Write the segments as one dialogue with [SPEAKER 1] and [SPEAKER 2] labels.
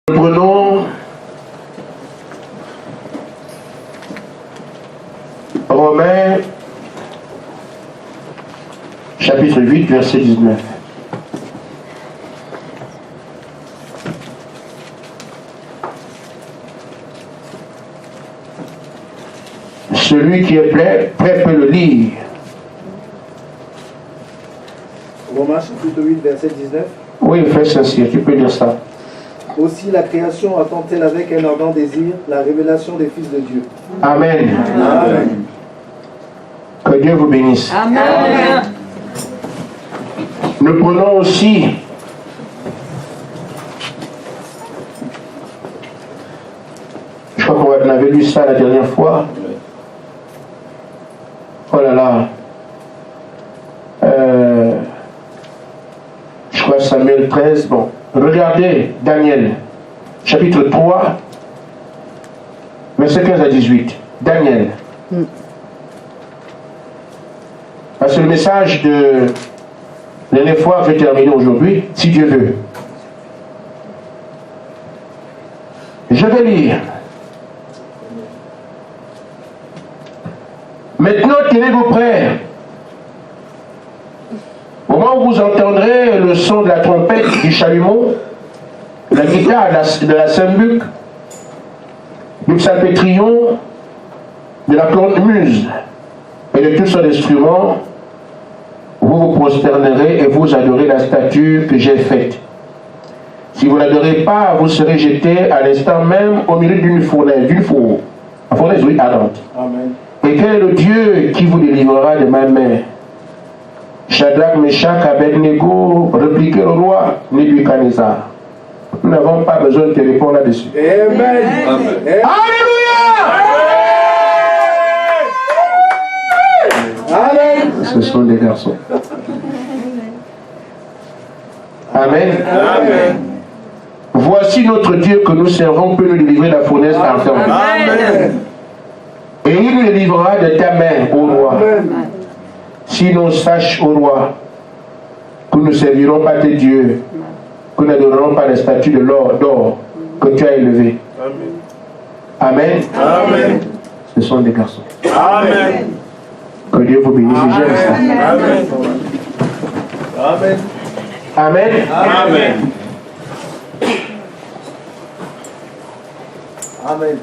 [SPEAKER 1] Prenons Romains chapitre 8, verset 19. Celui qui est prêt peut le lire.
[SPEAKER 2] Romains chapitre 8, verset 19.
[SPEAKER 1] Oui, frère Saint-Cyr, tu peux dire ça.
[SPEAKER 2] Aussi la création attend-elle avec un ardent désir la révélation des fils de Dieu.
[SPEAKER 1] Amen.
[SPEAKER 2] Amen.
[SPEAKER 1] Que Dieu vous bénisse.
[SPEAKER 3] Amen.
[SPEAKER 1] Nous prenons aussi je crois qu'on avait lu ça la dernière fois. Oh là là. Je crois Samuel 13. Bon. Regardez Daniel, chapitre 3, verset 15 à 18. Daniel. Parce que le message de l'année fois va terminer aujourd'hui, si Dieu veut. Je vais lire. Maintenant, tenez-vous prêts. Au moment où vous entendrez le son de la trompette, du chalumeau, de la guitare, de la sambuc, du psalpétrion, de la cornemuse et de tous ces instruments, vous vous prosternerez et vous adorez la statue que j'ai faite. Si vous n'adorez pas, vous serez jeté à l'instant même au milieu d'une fournaise, la fournaise, oui, ardente.
[SPEAKER 2] Amen.
[SPEAKER 1] Et quel est le Dieu qui vous délivrera de ma main? Shadrach, Meshach, Abednego, répliquait le roi Nebuchadnezzar. Nous n'avons pas besoin de te répondre là-dessus.
[SPEAKER 2] Amen.
[SPEAKER 3] Amen.
[SPEAKER 1] Alléluia!
[SPEAKER 2] Amen.
[SPEAKER 1] Ce sont des garçons. Amen.
[SPEAKER 2] Amen.
[SPEAKER 1] Voici notre Dieu que nous servons peut nous délivrer de la fournaise ardente.
[SPEAKER 2] Amen.
[SPEAKER 1] Et il nous délivrera de ta main, ô roi.
[SPEAKER 2] Amen.
[SPEAKER 1] Sinon, sache, ô roi, que nous ne servirons pas tes dieux, que nous n'adorerons pas les statues de d'or que tu as élevées. Amen.
[SPEAKER 2] Amen.
[SPEAKER 1] Ce sont des garçons.
[SPEAKER 2] Amen.
[SPEAKER 1] Que Dieu vous bénisse. J'aime ça.
[SPEAKER 2] Amen. Amen.
[SPEAKER 1] Amen.
[SPEAKER 2] Amen. Amen.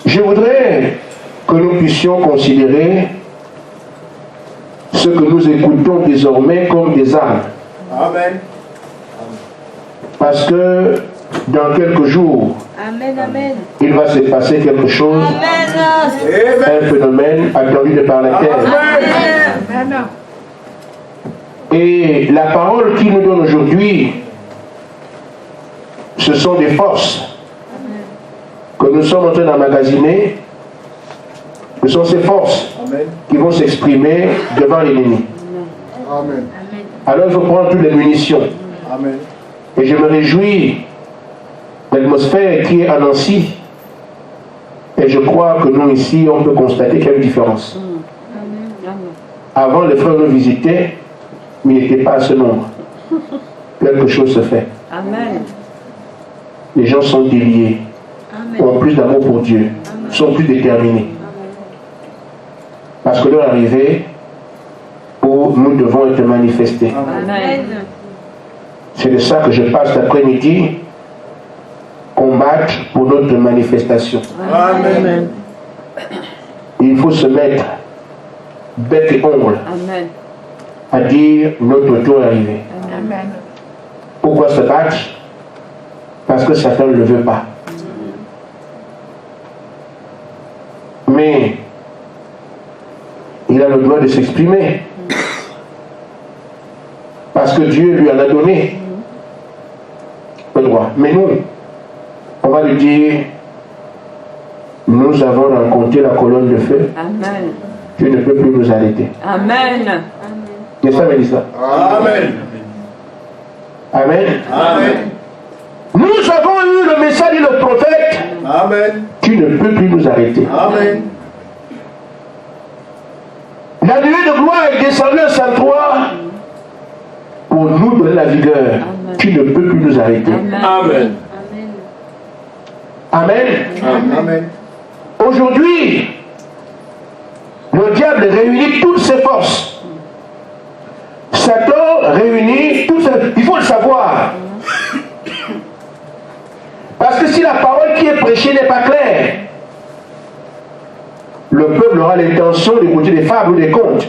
[SPEAKER 1] Je voudrais que nous puissions considérer ce que nous écoutons désormais comme des armes.
[SPEAKER 2] Amen.
[SPEAKER 1] Parce que dans quelques jours,
[SPEAKER 3] Amen. Amen.
[SPEAKER 1] il va se passer quelque chose,
[SPEAKER 3] Amen.
[SPEAKER 1] un phénomène attendu de par la terre.
[SPEAKER 3] Amen.
[SPEAKER 1] Et la parole qu'il nous donne aujourd'hui, ce sont des forces que nous sommes en train d'emmagasiner. Ce sont ces forces
[SPEAKER 2] Amen.
[SPEAKER 1] qui vont s'exprimer devant l'ennemi.
[SPEAKER 2] Amen.
[SPEAKER 1] Alors il faut prendre toutes les munitions.
[SPEAKER 2] Amen.
[SPEAKER 1] Et je me réjouis de l'atmosphère qui est à Nancy. Et je crois que nous ici, on peut constater qu'il y a une différence. Avant, les frères nous visitaient, mais ils n'étaient pas à ce nombre. Quelque chose se fait.
[SPEAKER 3] Amen.
[SPEAKER 1] Les gens sont déliés, ont plus d'amour pour Dieu, sont plus déterminés. Parce que leur arrivée où nous devons être manifestés.
[SPEAKER 3] Amen.
[SPEAKER 1] C'est de ça que je passe cet après-midi, combattre pour notre manifestation.
[SPEAKER 2] Amen.
[SPEAKER 1] Il faut se mettre bec et ongle
[SPEAKER 3] Amen.
[SPEAKER 1] à dire notre tour est arrivé.
[SPEAKER 3] Amen.
[SPEAKER 1] Pourquoi se battre? Parce que Satan ne le veut pas. Mais il a le droit de s'exprimer. Parce que Dieu lui en a donné le droit. Mais nous, on va lui dire, nous avons rencontré la colonne de feu.
[SPEAKER 3] Amen.
[SPEAKER 1] Tu ne peux plus nous arrêter.
[SPEAKER 3] Amen.
[SPEAKER 1] N'est-ce pas, Mélissa?
[SPEAKER 2] Amen.
[SPEAKER 1] Amen.
[SPEAKER 2] Amen.
[SPEAKER 1] Nous avons eu le message du prophète.
[SPEAKER 2] Amen.
[SPEAKER 1] Tu ne peux plus nous arrêter.
[SPEAKER 2] Amen.
[SPEAKER 1] La nuée de gloire est descendue à Saint Croix pour nous donner la vigueur.
[SPEAKER 3] Amen.
[SPEAKER 1] Tu ne peux plus nous arrêter.
[SPEAKER 3] Amen.
[SPEAKER 2] Amen.
[SPEAKER 1] Amen.
[SPEAKER 2] Amen.
[SPEAKER 1] Aujourd'hui, le diable réunit toutes ses forces. Satan réunit toutes ses... Il faut le savoir. Parce que si la parole qui est prêchée n'est pas claire, le peuple aura l'intention d'écouter des fables ou des contes.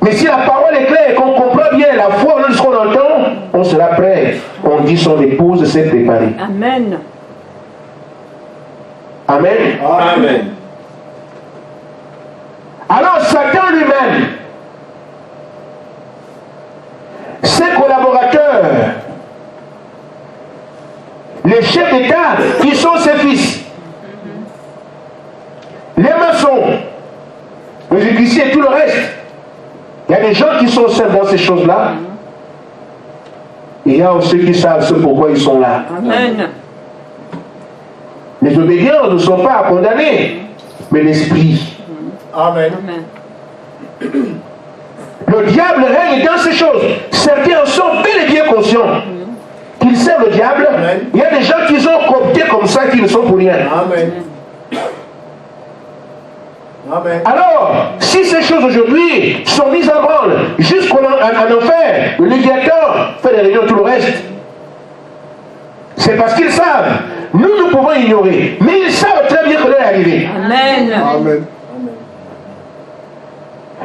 [SPEAKER 1] Mais si la parole est claire et qu'on comprend bien la foi de ce qu'on entend, on sera prêt. On dit son épouse s'est préparée.
[SPEAKER 3] Amen.
[SPEAKER 1] Amen.
[SPEAKER 4] Amen.
[SPEAKER 1] Alors Satan lui-même, ses collaborateurs, les chefs d'État qui sont ses fils, les maçons, les épiciers et tout le reste, il y a des gens qui sont seuls dans ces choses-là. Il y a aussi ceux qui savent ce pourquoi ils sont là.
[SPEAKER 3] Amen.
[SPEAKER 1] Les obédients ne sont pas condamnés, mais l'esprit.
[SPEAKER 2] Amen.
[SPEAKER 3] Amen.
[SPEAKER 1] Le diable règne dans ces choses. Certains en sont bel et bien conscients qu'ils servent le diable.
[SPEAKER 2] Amen.
[SPEAKER 1] Il y a des gens qui ont coopté comme ça qui ne sont pour rien.
[SPEAKER 2] Amen. Amen.
[SPEAKER 1] Alors, si ces choses aujourd'hui sont mises en branle jusqu'en enfer, le Léviathan fait des réunions, tout le reste, c'est parce qu'ils savent. Nous pouvons ignorer, mais ils savent très bien que l'heure est arrivée.
[SPEAKER 3] Amen.
[SPEAKER 2] Amen.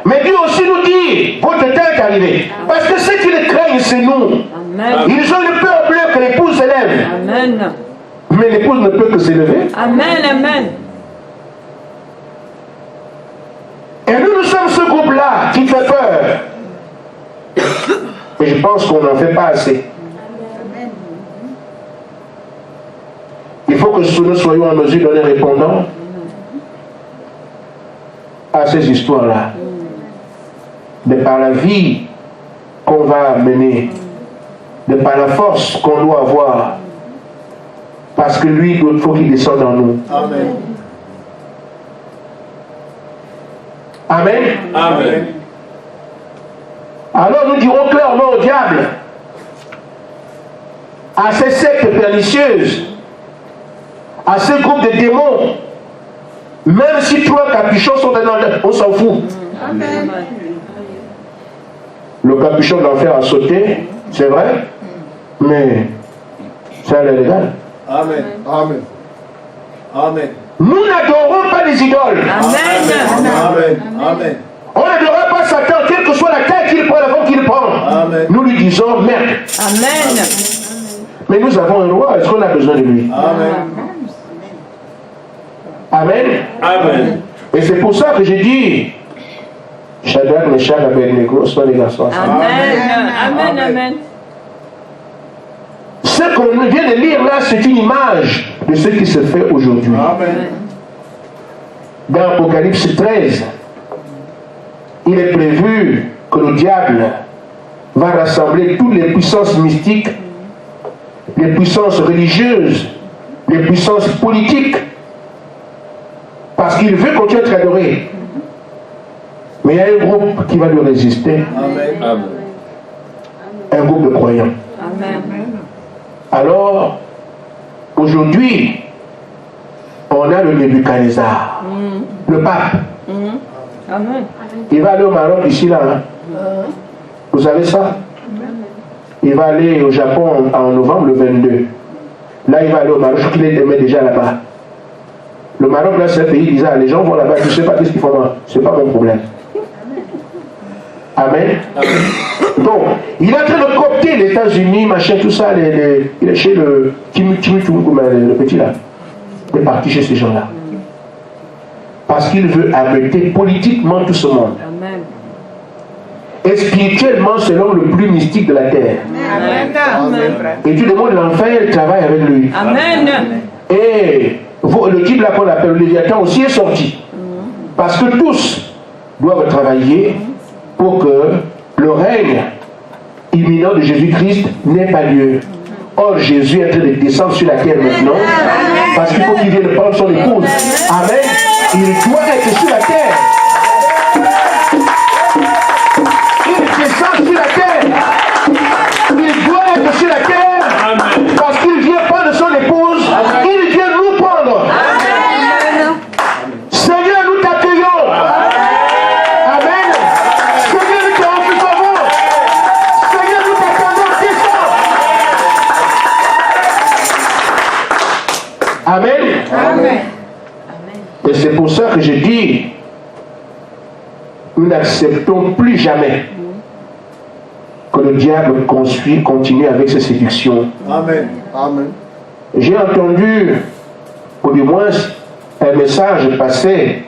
[SPEAKER 1] Mais Dieu aussi nous dit, votre temps est arrivé. Parce que ceux qui le craignent, c'est nous.
[SPEAKER 3] Amen.
[SPEAKER 1] Ils ont une peur bleue que l'épouse s'élève.
[SPEAKER 3] Amen.
[SPEAKER 1] Mais l'épouse ne peut que s'élever.
[SPEAKER 3] Amen. Amen.
[SPEAKER 1] Et nous sommes ce groupe-là qui fait peur. Et je pense qu'on n'en fait pas assez. Il faut que nous soyons en mesure de donner répondant à ces histoires-là. De par la vie qu'on va mener, de par la force qu'on doit avoir, parce que lui, il faut qu'il descende en nous.
[SPEAKER 2] Amen.
[SPEAKER 1] Amen.
[SPEAKER 4] Amen.
[SPEAKER 1] Alors nous dirons clairement au diable, à ces sectes pernicieuses, à ces groupes de démons, même si toi, capuchons sont dans l'enfer, on s'en fout.
[SPEAKER 3] Amen.
[SPEAKER 1] Le capuchon de l'enfer a sauté, c'est vrai, mais ça est légal.
[SPEAKER 2] Amen. Amen. Amen.
[SPEAKER 1] Nous n'adorons pas les idoles.
[SPEAKER 3] Amen.
[SPEAKER 2] Amen. Amen.
[SPEAKER 1] On n'adorera pas Satan, quelle que soit la tête qu'il prend, la forme qu'il prend.
[SPEAKER 2] Amen.
[SPEAKER 1] Nous lui disons merde.
[SPEAKER 3] Amen.
[SPEAKER 1] Mais nous avons un roi, est-ce qu'on a besoin de lui?
[SPEAKER 2] Amen.
[SPEAKER 1] Amen.
[SPEAKER 4] Amen.
[SPEAKER 1] Et c'est pour ça que j'ai dit, Shadrach, Meshach, Abednego, sont les garçons.
[SPEAKER 3] Amen. Amen. Amen.
[SPEAKER 1] Ce qu'on vient de lire là, c'est une image de ce qui se fait aujourd'hui.
[SPEAKER 2] Amen.
[SPEAKER 1] Dans Apocalypse 13, il est prévu que le diable va rassembler toutes les puissances mystiques, les puissances religieuses, les puissances politiques, parce qu'il veut continuer à être adoré. Mais il y a un groupe qui va lui résister,
[SPEAKER 2] Amen.
[SPEAKER 4] Amen.
[SPEAKER 1] un groupe de croyants.
[SPEAKER 3] Amen.
[SPEAKER 1] Alors, aujourd'hui, on a le Nebuchadnezzar, le pape.
[SPEAKER 3] Amen.
[SPEAKER 1] Il va aller au Maroc ici, là. Hein. Vous savez ça? Il va aller au Japon en novembre, le 22. Là, il va aller au Maroc, je crois qu'il est déjà là-bas. Le Maroc, là, c'est un pays bizarre. Les gens vont là-bas, je ne sais pas qu'est-ce qu'ils font là. Ce n'est pas mon problème. Amen. Donc, il est en train de coopter les États-Unis, machin, tout ça. Il est chez le petit là. Il est parti chez ces gens-là. Parce qu'il veut arrêter politiquement tout ce monde.
[SPEAKER 3] Amen.
[SPEAKER 1] Et spirituellement, c'est l'homme le plus mystique de la terre.
[SPEAKER 3] Amen.
[SPEAKER 1] Et tout le monde l'enfer, il travaille avec lui.
[SPEAKER 3] Amen.
[SPEAKER 1] Et le type là qu'on appelle le Léviathan aussi est sorti. Parce que tous doivent travailler pour que le règne imminent de Jésus-Christ n'ait pas lieu. Or, Jésus est en train de descendre sur la terre maintenant, parce qu'il faut qu'il vienne prendre son épouse. Amen. Il doit être sur la terre. Il descend sur la terre. Il doit être sur la terre, parce qu'il vient prendre son épouse pour ça que je dis, nous n'acceptons plus jamais que le diable continue avec ses séductions.
[SPEAKER 2] Amen. Amen.
[SPEAKER 1] J'ai entendu, ou du moins, un message passé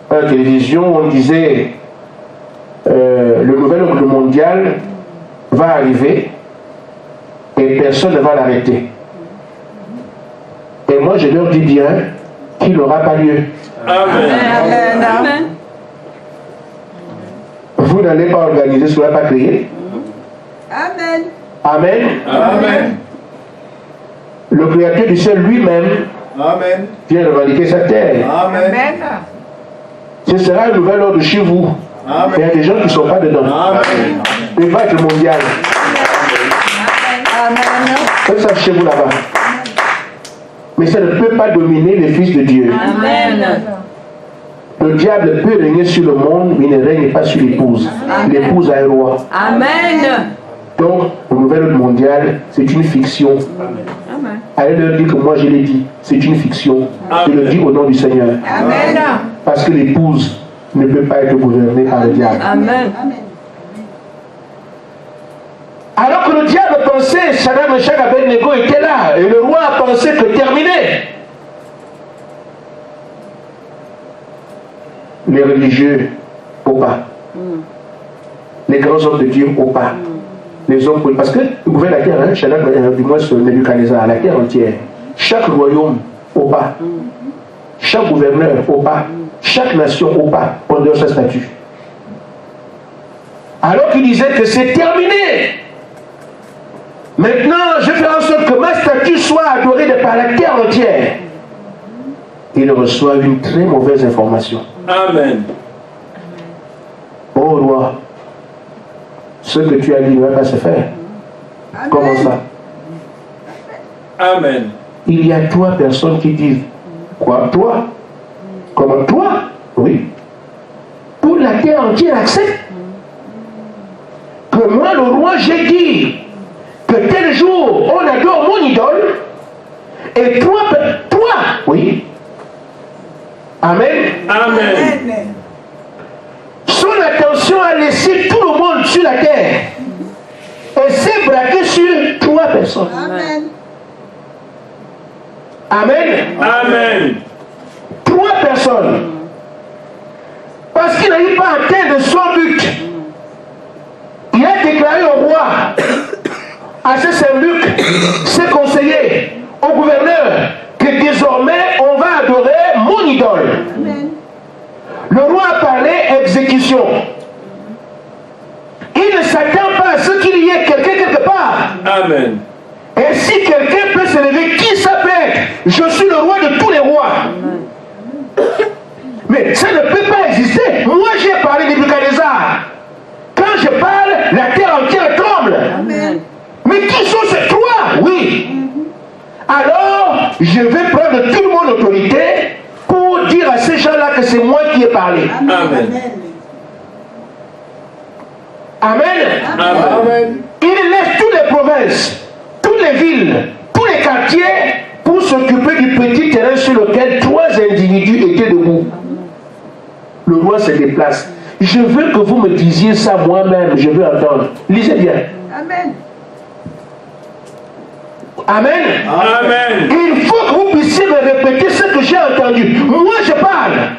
[SPEAKER 1] à la télévision, on disait le nouvel ordre mondial va arriver et personne ne va l'arrêter. Et moi je leur dis bien qu'il n'aura pas lieu.
[SPEAKER 4] Amen.
[SPEAKER 3] Amen. Amen.
[SPEAKER 1] Vous n'allez pas organiser, ce ne va pas créer.
[SPEAKER 3] Amen.
[SPEAKER 1] Amen.
[SPEAKER 4] Amen.
[SPEAKER 1] Le Créateur du ciel lui-même
[SPEAKER 2] Amen.
[SPEAKER 1] vient revendiquer sa terre.
[SPEAKER 2] Amen.
[SPEAKER 1] Ce sera un nouvel ordre chez vous.
[SPEAKER 2] Amen.
[SPEAKER 1] Il y a des gens qui ne sont pas dedans.
[SPEAKER 2] Amen.
[SPEAKER 1] Il va être mondial. Faites ça chez vous là-bas. Mais ça ne peut pas dominer les fils de Dieu.
[SPEAKER 3] Amen.
[SPEAKER 1] Le diable peut régner sur le monde, mais il ne règne pas sur l'épouse. L'épouse a un roi.
[SPEAKER 3] Amen.
[SPEAKER 1] Donc, le nouvel ordre mondial, c'est une fiction.
[SPEAKER 3] Amen.
[SPEAKER 1] Allez leur dire que moi je l'ai dit, c'est une fiction. Je le dis au nom du Seigneur.
[SPEAKER 3] Amen.
[SPEAKER 1] Parce que l'épouse ne peut pas être gouvernée par le diable.
[SPEAKER 3] Amen.
[SPEAKER 1] Alors que le diable pensait, Shadrach, Meshach, Abednego était là, et le roi a pensé que terminé. Les religieux, au pas. Les grands hommes de Dieu, au pas. Les hommes, parce que vous gouverne la terre, hein, Shadrach, du moins sur Nebuchadnezzar, la terre entière. Chaque royaume, au pas. Chaque gouverneur, au pas. Chaque nation, au pas, en dehors de sa statut. Alors qu'il disait que c'est terminé. Maintenant, je fais en sorte que ma statue soit adorée par la terre entière. Il reçoit une très mauvaise information.
[SPEAKER 4] Amen.
[SPEAKER 1] Oh roi, ce que tu as dit ne va pas se faire.
[SPEAKER 3] Amen.
[SPEAKER 1] Comment ça?
[SPEAKER 4] Amen.
[SPEAKER 1] Il y a 3 personnes qui disent, quoi, toi? Comment toi? Oui. Toute la terre entière accepte que moi, le roi, j'ai dit que tel jour, on adore mon idole, et toi, oui. Amen.
[SPEAKER 4] Amen.
[SPEAKER 1] Son attention a laissé tout le monde sur la terre et s'est braqué sur 3 personnes.
[SPEAKER 3] Amen.
[SPEAKER 1] Amen.
[SPEAKER 4] Amen.
[SPEAKER 1] 3 personnes. Parce qu'il n'arrive pas à atteindre son but. Il a déclaré au roi, à ce Saint-Luc, ses conseillers, au gouverneur, que désormais on va adorer mon idole.
[SPEAKER 3] Amen.
[SPEAKER 1] Le roi a parlé exécution. Il ne s'attend pas à ce qu'il y ait quelqu'un quelque part.
[SPEAKER 4] Amen.
[SPEAKER 1] Et si quelqu'un peut se lever, qui ça peut être? Je suis le roi de tous les rois. Mais ça ne peut pas exister. Moi j'ai parlé de Nebuchadnezzar. Quand je parle, la terre entière tremble.
[SPEAKER 3] Amen.
[SPEAKER 1] Mais qui sont ces 3? Oui. Alors, je vais prendre tout mon autorité pour dire à ces gens-là que c'est moi qui ai parlé.
[SPEAKER 4] Amen.
[SPEAKER 1] Amen.
[SPEAKER 4] Amen.
[SPEAKER 1] Il laisse toutes les provinces, toutes les villes, tous les quartiers pour s'occuper du petit terrain sur lequel 3 individus étaient debout. Le roi se déplace. Je veux que vous me disiez ça moi-même, je veux entendre. Lisez bien.
[SPEAKER 3] Amen.
[SPEAKER 1] Amen.
[SPEAKER 4] Amen.
[SPEAKER 1] Il faut que vous puissiez me répéter ce que j'ai entendu. Moi je parle.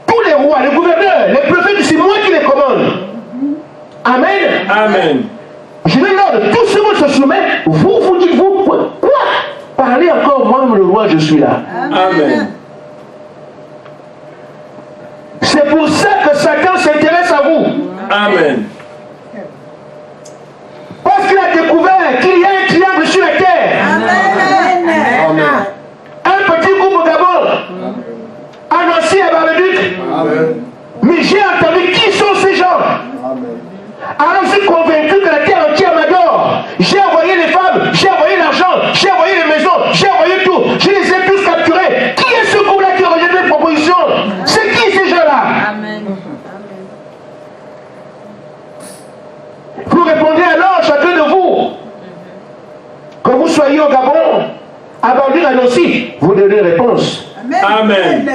[SPEAKER 1] Tous les rois, les gouverneurs, les préfets, c'est moi qui les commande. Amen.
[SPEAKER 4] Amen.
[SPEAKER 1] Je vais l'ordre, tout ce monde se soumet. Vous dites, vous, quoi? Parlez encore, moi le roi, je suis là.
[SPEAKER 4] Amen.
[SPEAKER 1] C'est pour ça que Satan s'intéresse à vous.
[SPEAKER 4] Amen.
[SPEAKER 1] Parce qu'il a découvert qu'il y a un triangle sur la terre.
[SPEAKER 3] Amen.
[SPEAKER 1] Un petit groupe au Gabon, annoncé à Babaduc. Mais j'ai entendu qui sont ces gens. Alors je suis convaincu que la terre entière m'adore. J'ai envoyé les femmes, j'ai envoyé l'argent, j'ai envoyé les maisons, j'ai envoyé tout. Je les ai tous capturés. Qui est ce groupe-là qui a rejeté cette proposition? C'est qui ces gens-là?
[SPEAKER 3] Amen.
[SPEAKER 1] Vous répondez alors, chacun de vous, que vous soyez au Gabon, à Bandung, à Nossi, vous donnez réponse.
[SPEAKER 4] Amen.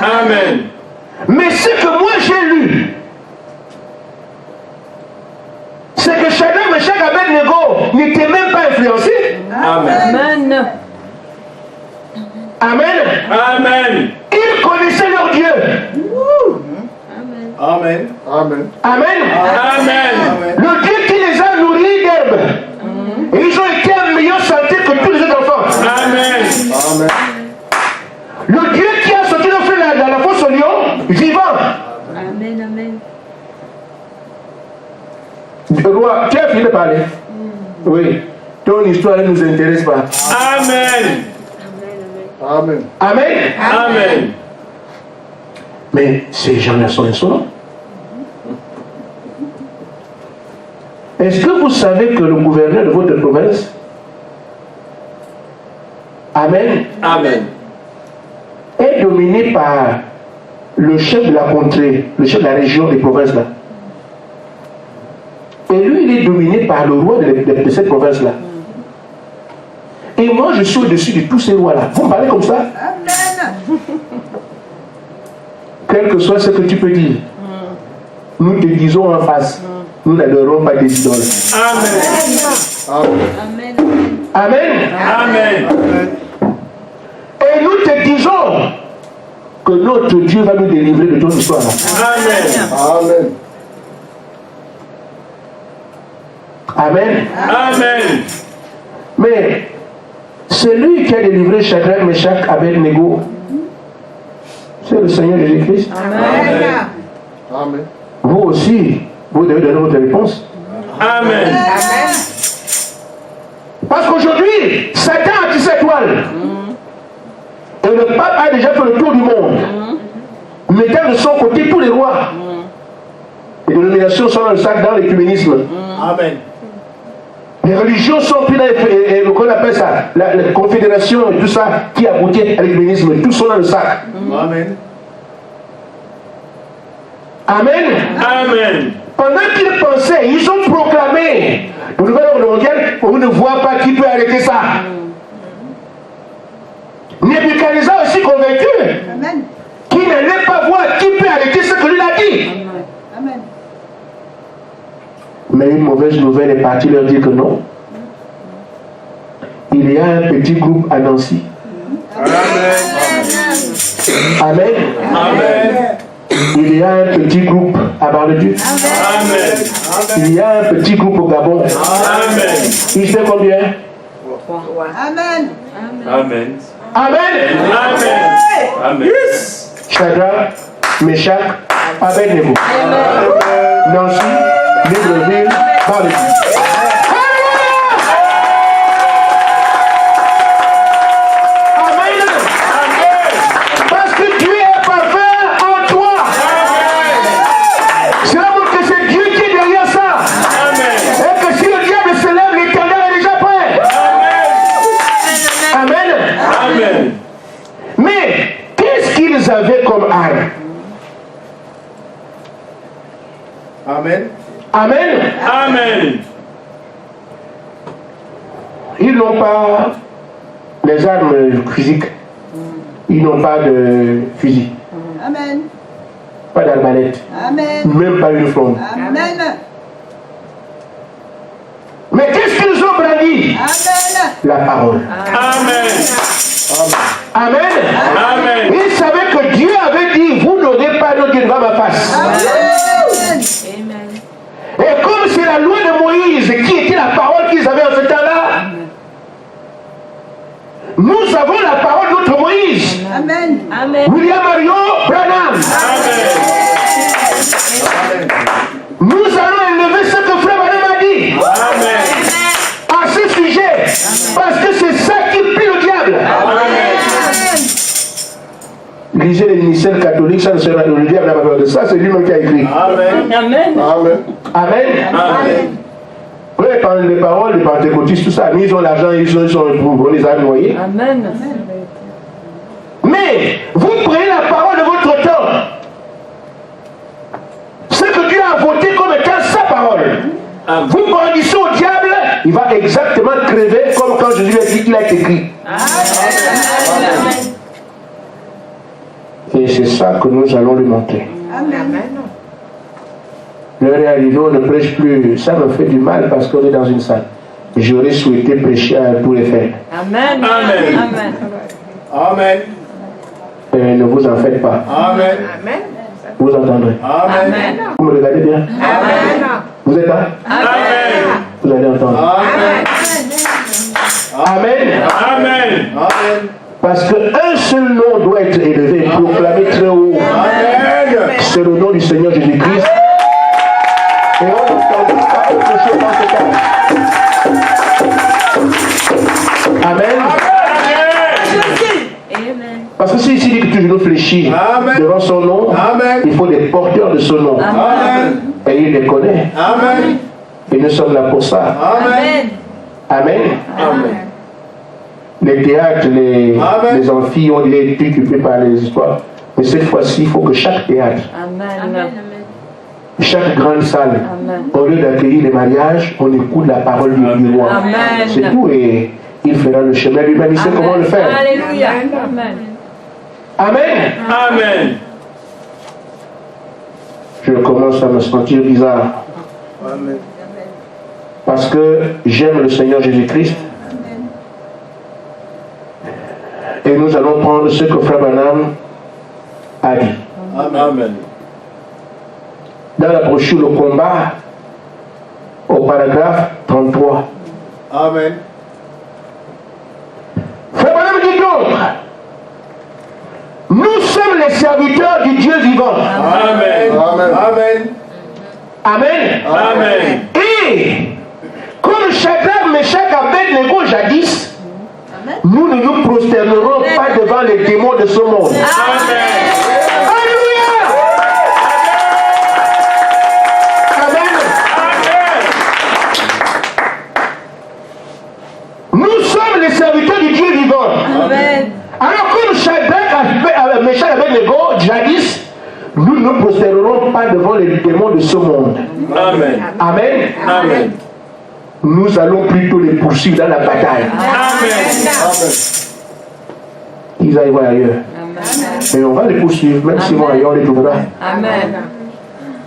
[SPEAKER 4] Amen.
[SPEAKER 1] Mais ce que moi j'ai lu, c'est que Shadrach, Meshach et Abednego n'étaient même pas influencés.
[SPEAKER 4] Amen.
[SPEAKER 1] Amen.
[SPEAKER 4] Amen.
[SPEAKER 1] Ils connaissaient leur Dieu.
[SPEAKER 2] Amen. Amen.
[SPEAKER 1] Amen.
[SPEAKER 4] Amen.
[SPEAKER 1] Le Dieu qui les a nourris d'herbe. Et ils ont été en meilleure santé que tous les autres enfants.
[SPEAKER 4] Amen.
[SPEAKER 2] Amen.
[SPEAKER 1] Le Dieu qui a sorti le feu dans la fosse au lion, vivant.
[SPEAKER 3] Amen. Amen.
[SPEAKER 1] Le roi, tu as fini de parler. Oui. Ton histoire ne nous intéresse pas.
[SPEAKER 4] Amen.
[SPEAKER 2] Amen.
[SPEAKER 1] Amen.
[SPEAKER 4] Amen.
[SPEAKER 1] Mais ces gens-là sont insolents. Est-ce que vous savez que le gouverneur de votre province, Amen,
[SPEAKER 4] Amen.
[SPEAKER 1] est dominé par le chef de la contrée, le chef de la région des provinces là. Et lui, il est dominé par le roi de cette province-là. Et moi, je suis au-dessus de tous ces rois-là. Vous me parlez comme ça?
[SPEAKER 3] Amen.
[SPEAKER 1] Quel que soit ce que tu peux dire, nous te disons en face, nous n'adorons pas des idoles.
[SPEAKER 4] Amen.
[SPEAKER 3] Amen.
[SPEAKER 1] Amen.
[SPEAKER 4] Amen.
[SPEAKER 1] Et nous te disons que notre Dieu va nous délivrer de ton histoire.
[SPEAKER 4] Amen.
[SPEAKER 2] Amen.
[SPEAKER 1] Amen.
[SPEAKER 4] Amen.
[SPEAKER 1] Mais celui qui a délivré Shadrach, Meshach, Abednego, c'est le Seigneur Jésus-Christ.
[SPEAKER 3] Amen.
[SPEAKER 2] Amen.
[SPEAKER 1] Vous aussi, vous devez donner votre réponse.
[SPEAKER 4] Amen.
[SPEAKER 1] Parce qu'aujourd'hui, Satan a tissé cette toile. Et le pape a déjà fait le tour du monde, mettant de son côté tous les rois. Les dénominations sont dans le sac dans l'écuménisme.
[SPEAKER 2] Amen.
[SPEAKER 1] Les religions sont prises dans qu'on appelle ça, la confédération et tout ça qui aboutit à l'écuménisme. Tous sont dans le sac.
[SPEAKER 2] Amen.
[SPEAKER 1] Amen.
[SPEAKER 4] Amen.
[SPEAKER 1] Pendant qu'ils pensaient, ils ont proclamé le nouvel ordre mondial, on ne voit pas qui peut arrêter ça. Nebuchadnezzar aussi convaincu
[SPEAKER 3] Amen.
[SPEAKER 1] qu'il n'allait pas voir qui peut arrêter ce que lui a dit.
[SPEAKER 3] Amen.
[SPEAKER 1] Mais une mauvaise nouvelle est partie leur dire que non. Il y a un petit groupe à Nancy. Amen.
[SPEAKER 4] Amen.
[SPEAKER 1] Il y a un petit groupe à Bar-le-Duc.
[SPEAKER 4] Amen.
[SPEAKER 1] Il y a un petit groupe au Gabon.
[SPEAKER 4] Amen.
[SPEAKER 1] Il fait combien?
[SPEAKER 3] Amen.
[SPEAKER 4] Amen.
[SPEAKER 1] Amen.
[SPEAKER 4] Amen. Amen.
[SPEAKER 1] Shadrach, Meshach, Abednego. Nancy, Libreville, Bar-le-Duc. Amen. Parce que Dieu est parfait en toi. C'est là que c'est Dieu qui est derrière ça. Et que si le diable se lève, l'Éternel est déjà prêt. Amen.
[SPEAKER 4] Amen.
[SPEAKER 1] Mais qu'est-ce qu'ils avaient comme arme?
[SPEAKER 2] Amen.
[SPEAKER 1] Amen.
[SPEAKER 4] Amen.
[SPEAKER 1] Ils n'ont pas les armes physiques. Ils n'ont pas de fusil,
[SPEAKER 3] Amen.
[SPEAKER 1] pas d'arbalète,
[SPEAKER 3] Amen.
[SPEAKER 1] même pas une fronde.
[SPEAKER 3] Amen.
[SPEAKER 1] Mais qu'est-ce qu'ils ont brandi?
[SPEAKER 3] Amen.
[SPEAKER 1] La parole.
[SPEAKER 4] Amen.
[SPEAKER 1] Amen.
[SPEAKER 4] Amen.
[SPEAKER 1] Ils savaient que Dieu avait dit, vous n'aurez pas d'autre Dieu devant ma face.
[SPEAKER 3] Amen.
[SPEAKER 1] Et comme c'est la loi de Moïse qui était la parole qu'ils avaient en ce temps-là, nous avons la parole de notre Moïse.
[SPEAKER 3] Amen.
[SPEAKER 1] William Marion Branham. Nous allons élever ce que Frère Branham a dit
[SPEAKER 4] Amen.
[SPEAKER 1] à ce sujet, parce que c'est ça qui plie le diable. Lisez les ministères catholiques, ça ne sera le diable n'a pas peur de ça, c'est lui-même qui a écrit.
[SPEAKER 2] Amen.
[SPEAKER 3] Amen.
[SPEAKER 2] Amen.
[SPEAKER 1] Amen.
[SPEAKER 4] Amen.
[SPEAKER 1] Oui, quand les paroles, les pentecôtistes, tout ça, ils ont l'argent, ils sont on les a noyés.
[SPEAKER 3] Amen.
[SPEAKER 1] Mais vous prenez la parole de votre temps. Ce que Dieu a voté comme étant sa parole.
[SPEAKER 4] Amen.
[SPEAKER 1] Vous brandissez au diable, il va exactement crever comme quand Jésus a dit qu'il a écrit. Et c'est ça que nous allons lui montrer.
[SPEAKER 3] Amen.
[SPEAKER 1] L'heure est arrivée, on ne prêche plus. Ça me fait du mal parce qu'on est dans une salle. J'aurais souhaité prêcher à tous les frères.
[SPEAKER 5] Amen.
[SPEAKER 4] Amen.
[SPEAKER 5] Amen.
[SPEAKER 4] Amen.
[SPEAKER 1] Et ne vous en faites pas.
[SPEAKER 4] Amen.
[SPEAKER 1] Vous entendrez.
[SPEAKER 4] Amen.
[SPEAKER 1] Vous me regardez bien. Vous êtes là?
[SPEAKER 4] Amen.
[SPEAKER 1] Vous allez entendre.
[SPEAKER 4] Amen.
[SPEAKER 1] Amen.
[SPEAKER 4] Amen. Amen.
[SPEAKER 1] Parce qu'un seul nom doit être élevé, proclamé très haut.
[SPEAKER 4] Amen.
[SPEAKER 1] C'est le nom du Seigneur Jésus-Christ. Et on n'entend pas autre chose dans ce cas. Amen. Parce que si ici dit que tu dois fléchir devant son nom,
[SPEAKER 4] Amen.
[SPEAKER 1] il faut des porteurs de ce nom.
[SPEAKER 4] Amen.
[SPEAKER 1] Et il les connaît.
[SPEAKER 4] Amen.
[SPEAKER 1] Et nous sommes là pour ça.
[SPEAKER 4] Amen.
[SPEAKER 1] Amen.
[SPEAKER 4] Amen.
[SPEAKER 1] Les théâtres,
[SPEAKER 4] Amen.
[SPEAKER 1] les amphis ont été occupés par les histoires. Mais cette fois-ci, il faut que chaque théâtre, chaque grande salle, au lieu d'accueillir les mariages, on écoute la parole du roi. C'est tout. Et il fera le chemin lui-même. Il sait comment le faire.
[SPEAKER 5] Alléluia. Amen.
[SPEAKER 1] Amen.
[SPEAKER 4] Amen.
[SPEAKER 1] Je commence à me sentir bizarre.
[SPEAKER 4] Amen.
[SPEAKER 1] Parce que j'aime le Seigneur Jésus-Christ. Et nous allons prendre ce que Frère Branham a dit.
[SPEAKER 4] Amen.
[SPEAKER 1] Dans la brochure Le Combat, au paragraphe 33.
[SPEAKER 4] Amen.
[SPEAKER 1] Frère Branham dit donc, nous sommes les serviteurs du Dieu vivant.
[SPEAKER 4] Amen. Amen.
[SPEAKER 1] Amen.
[SPEAKER 4] Amen.
[SPEAKER 1] Et comme Shadrach, Meshach, Abednego jadis, nous ne nous prosternerons pas devant les démons de ce monde.
[SPEAKER 4] Amen.
[SPEAKER 1] Alléluia. Amen. Nous sommes les serviteurs du Dieu vivant.
[SPEAKER 5] Amen.
[SPEAKER 1] Alors comme Shadrach, Meshach, Abednego jadis, nous ne nous prosternerons pas devant les démons de ce monde.
[SPEAKER 4] Amen.
[SPEAKER 1] Amen.
[SPEAKER 4] Amen.
[SPEAKER 1] Nous allons plutôt les poursuivre dans la bataille.
[SPEAKER 4] Amen.
[SPEAKER 1] Ils aillent voir ailleurs. Mais on va les poursuivre, même si moi ailleurs on les trouvera.
[SPEAKER 5] Amen.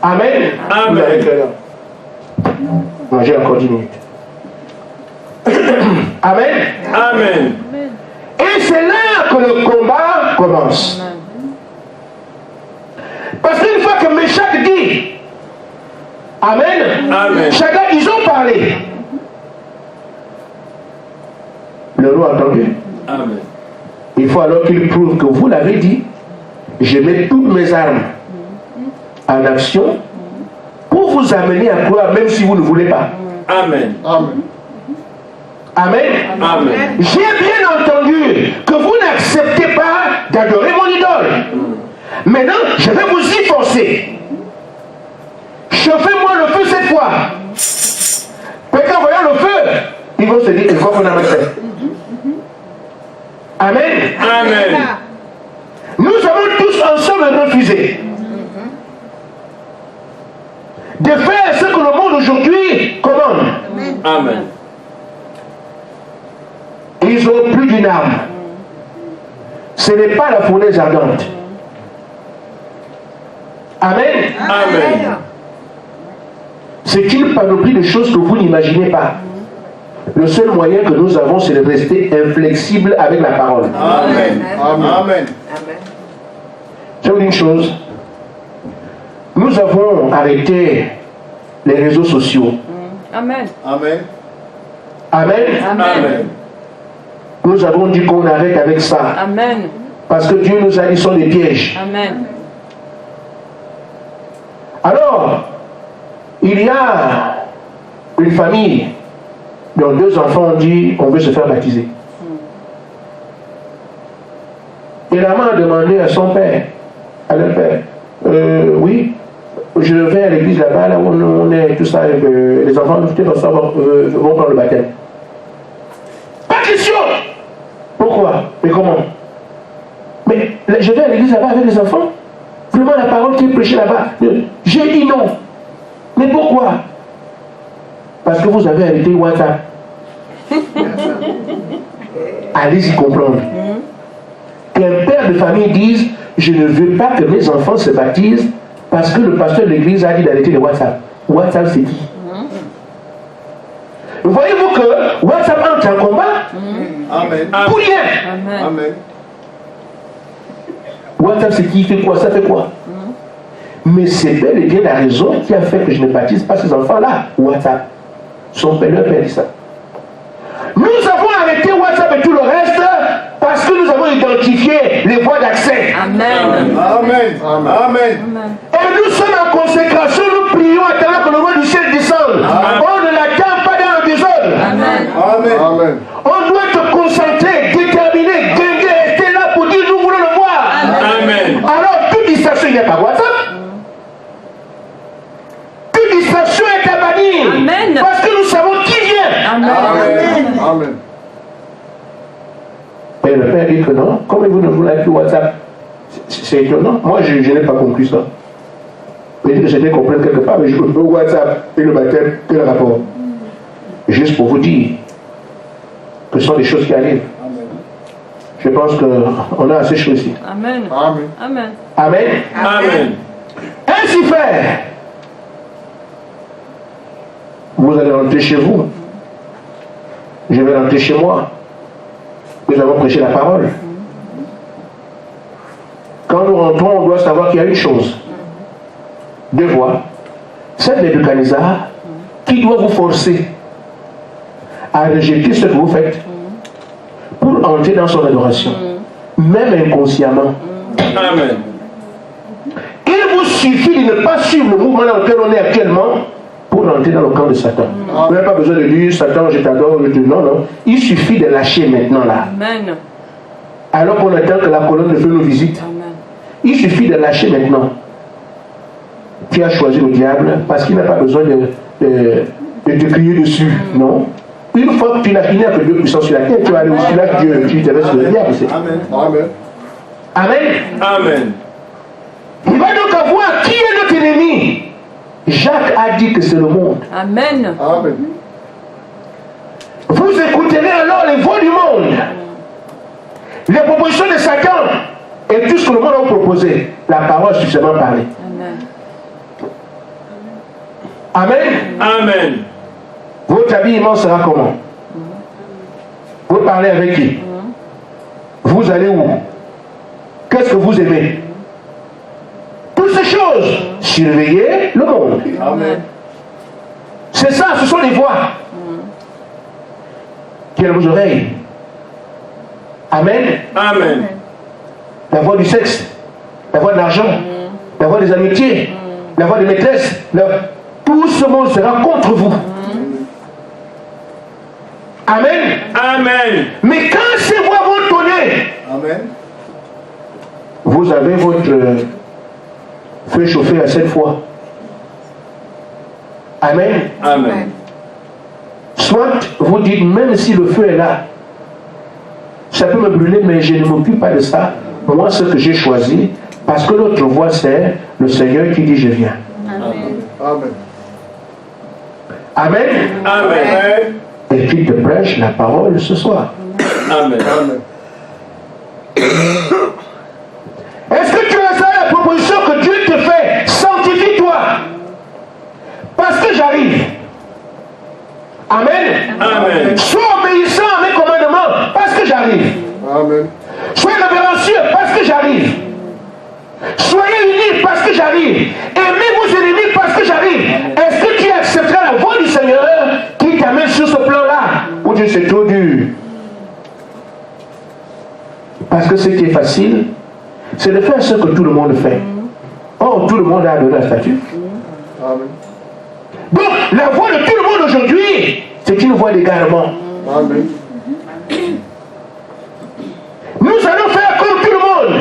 [SPEAKER 1] Amen.
[SPEAKER 4] Amen.
[SPEAKER 1] Vous avez clair. Moi j'ai encore 10 minutes. Amen.
[SPEAKER 4] Amen.
[SPEAKER 1] Et c'est là que le combat commence. Parce qu'une fois que Meshach dit Amen,
[SPEAKER 4] Amen.
[SPEAKER 1] chacun ils ont parlé. Le roi a entendu.
[SPEAKER 4] Amen.
[SPEAKER 1] Il faut alors qu'il prouve que vous l'avez dit, je mets toutes mes armes en action pour vous amener à croire, même si vous ne voulez pas.
[SPEAKER 4] Amen.
[SPEAKER 1] Amen.
[SPEAKER 4] Amen.
[SPEAKER 1] J'ai bien entendu que vous n'acceptez pas d'adorer mon idole. Maintenant, je vais vous y forcer. Chauffez-moi le feu cette fois. Mais qu'en voyant le feu, ils vont se dire, il faut qu'on en fait. Amen.
[SPEAKER 4] Amen.
[SPEAKER 1] Nous avons tous ensemble refusé de faire ce que le monde aujourd'hui commande.
[SPEAKER 4] Amen.
[SPEAKER 1] Ils ont plus d'une arme. Ce n'est pas la fournaise ardente. Amen.
[SPEAKER 4] Amen.
[SPEAKER 1] C'est une panoplie de choses que vous n'imaginez pas. Le seul moyen que nous avons, c'est de rester inflexible avec la parole.
[SPEAKER 4] Amen. Amen.
[SPEAKER 1] Je vous dis une chose. Nous avons arrêté les réseaux sociaux.
[SPEAKER 5] Amen.
[SPEAKER 4] Amen.
[SPEAKER 1] Amen.
[SPEAKER 4] Amen.
[SPEAKER 1] Nous avons dit qu'on arrête avec ça.
[SPEAKER 5] Amen.
[SPEAKER 1] Parce que Dieu nous a dit ce sont des pièges.
[SPEAKER 5] Amen.
[SPEAKER 1] Alors, il y a une famille dont 2 enfants ont dit on veut se faire baptiser. Et la maman a demandé à son père, à leur père, oui, je vais à l'église là-bas, là où on est, tout ça, les enfants vont prendre le baptême. Pas question. Pourquoi? Mais comment? Mais je vais à l'église là-bas avec les enfants. Vraiment la parole qui est prêchée là-bas. J'ai dit non. Mais pourquoi? Parce que vous avez arrêté WhatsApp. Allez-y comprendre. Qu'un père de famille dise je ne veux pas que mes enfants se baptisent parce que le pasteur de l'église a dit d'arrêter les WhatsApp. WhatsApp, c'est qui? Voyez-vous que WhatsApp entre en combat?
[SPEAKER 4] Amen.
[SPEAKER 1] Pour rien.
[SPEAKER 5] Amen.
[SPEAKER 4] Amen.
[SPEAKER 1] WhatsApp, c'est qui? Fait quoi? Ça fait quoi? Mais c'est bel et bien la raison qui a fait que je ne baptise pas ces enfants-là. WhatsApp. Son père, leur père dit ça. Nous avons arrêté WhatsApp et tout le reste parce que nous avons identifié les voies d'accès.
[SPEAKER 5] Amen.
[SPEAKER 4] Amen. Amen.
[SPEAKER 1] Et nous sommes en consécration, nous prions attendant que le roi du ciel descende. On ne l'attend pas dans le désordre.
[SPEAKER 5] Amen.
[SPEAKER 4] Amen. Amen.
[SPEAKER 1] On doit être concentré, déterminé, guérir, rester là pour dire nous voulons le voir.
[SPEAKER 4] Amen.
[SPEAKER 1] Alors toute distraction, il n'y a pas WhatsApp. Toute distraction est à bannir.
[SPEAKER 5] Amen.
[SPEAKER 1] Parce que nous savons qui vient.
[SPEAKER 5] Amen.
[SPEAKER 4] Amen.
[SPEAKER 1] Et le père dit que non, comme vous ne voulez plus WhatsApp, c'est étonnant. Moi, je n'ai pas compris ça. Peut-être que j'ai compris quelque part, mais je peux WhatsApp et le baptême, quel rapport? Juste pour vous dire que ce sont des choses qui arrivent. Je pense qu'on a assez choisi.
[SPEAKER 5] Amen.
[SPEAKER 4] Amen.
[SPEAKER 5] Amen.
[SPEAKER 1] Amen.
[SPEAKER 4] Amen.
[SPEAKER 1] Ainsi fait, vous allez rentrer chez vous. Je vais rentrer chez moi. Nous allons prêcher la parole. Quand nous rentrons, on doit savoir qu'il y a une chose. Deux voies. Celle de Nebuchadnezzar qui doit vous forcer à rejeter ce que vous faites pour entrer dans son adoration, même inconsciemment.
[SPEAKER 4] Amen.
[SPEAKER 1] Il vous suffit de ne pas suivre le mouvement dans lequel on est actuellement pour entrer dans le camp de Satan. Vous n'avez pas besoin de dire Satan, je t'adore, je te. Non, non. Il suffit de lâcher maintenant là.
[SPEAKER 5] Amen.
[SPEAKER 1] Alors qu'on attend que la colonne de feu nous visite.
[SPEAKER 5] Amen.
[SPEAKER 1] Il suffit de lâcher maintenant. Tu as choisi le diable parce qu'il n'a pas besoin de te crier dessus. Non. Une fois que tu l'as fini avec Dieu puissant sur la terre, tu vas aller aussi là que Dieu. Tu te laisses le diable.
[SPEAKER 4] Amen. Amen.
[SPEAKER 1] Amen.
[SPEAKER 4] Amen.
[SPEAKER 1] Il va donc avoir qui est notre ennemi. Jacques a dit que c'est le monde.
[SPEAKER 5] Amen.
[SPEAKER 4] Amen.
[SPEAKER 1] Vous écouterez alors les voix du monde, les propositions de Satan et tout ce que le monde a proposé. La parole suffisamment parlée.
[SPEAKER 5] Amen.
[SPEAKER 1] Amen.
[SPEAKER 4] Amen.
[SPEAKER 1] Votre habillement sera comment? Vous parlez avec qui? Vous allez où? Qu'est-ce que vous aimez? Toutes ces choses, surveillez le monde.
[SPEAKER 4] Amen.
[SPEAKER 1] C'est ça, ce sont les voix. Qui ont vos oreilles. Amen.
[SPEAKER 4] Amen.
[SPEAKER 1] La voix du sexe, la voix de l'argent, la voix des amitiés, la voix des maîtresses. Tout ce monde sera contre vous. Amen.
[SPEAKER 4] Amen.
[SPEAKER 1] Mais quand ces voix vont tonner,
[SPEAKER 4] Amen.
[SPEAKER 1] vous avez votre feu chauffé à 7 fois. Amen.
[SPEAKER 4] Amen.
[SPEAKER 1] Soit vous dites, même si le feu est là, ça peut me brûler, mais je ne m'occupe pas de ça. Moi, ce que j'ai choisi, parce que l'autre voix, c'est le Seigneur qui dit, je viens.
[SPEAKER 4] Amen.
[SPEAKER 1] Amen.
[SPEAKER 4] Amen.
[SPEAKER 1] Et qu'il te prêche la parole ce soir.
[SPEAKER 4] Amen. Amen.
[SPEAKER 1] Est-ce que tu as ça la proposition que Dieu te fait? Sanctifie-toi. Parce que j'arrive. Amen.
[SPEAKER 4] Amen.
[SPEAKER 1] Sois obéissant à mes commandements parce que j'arrive.
[SPEAKER 4] Amen.
[SPEAKER 1] Soyez révérencieux parce que j'arrive. Soyez unis parce que j'arrive. Aimez vos ennemis parce que j'arrive. Est-ce que tu accepteras la voix du Seigneur qui t'amène sur ce plan-là où Dieu c'est trop dur? Parce que ce qui est facile, c'est de faire ce que tout le monde fait. Or, tout le monde a adoré la statue.
[SPEAKER 4] Amen.
[SPEAKER 1] Donc, la voix de tout le monde aujourd'hui, c'est une voix d'égarement.
[SPEAKER 4] Amen.
[SPEAKER 1] Nous allons faire comme tout le monde.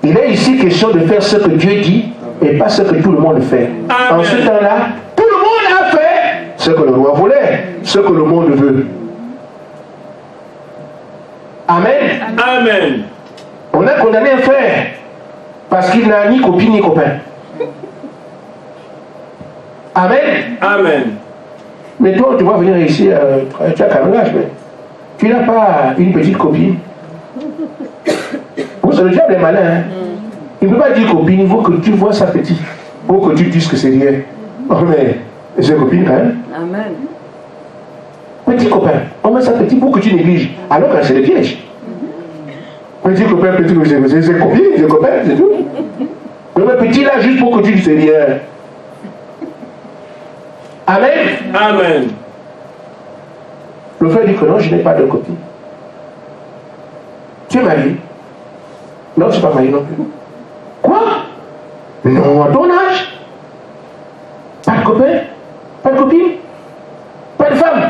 [SPEAKER 1] Il est ici question de faire ce que Dieu dit et pas ce que tout le monde fait.
[SPEAKER 4] Amen.
[SPEAKER 1] En ce temps-là, tout le monde a fait ce que le roi voulait, ce que le monde veut. Amen.
[SPEAKER 4] Amen.
[SPEAKER 1] On a condamné un frère parce qu'il n'a ni copine ni copain. Amen.
[SPEAKER 4] Amen.
[SPEAKER 1] Mais toi, tu vas venir ici, tu as carrelage, mais tu n'as pas une petite copine. c'est le diable est malin. Hein? Il ne peut pas dire copine, il faut que tu vois sa petite. Pour que tu dises que c'est rien. Oh, mais c'est copine, hein?
[SPEAKER 5] Amen.
[SPEAKER 1] Petit copain, on met ça petit pour que tu négliges. Alors que c'est le piège. Petit copain, c'est copine, c'est copain, c'est tout. On met petit là juste pour que tu dises c'est rien. Amen.
[SPEAKER 4] Amen.
[SPEAKER 1] Le frère dit que non, je n'ai pas de copine. Tu es marié? Non, je ne suis pas marié non plus. Quoi? Non, à ton âge? Pas de copain? Pas de copine? Pas de femme?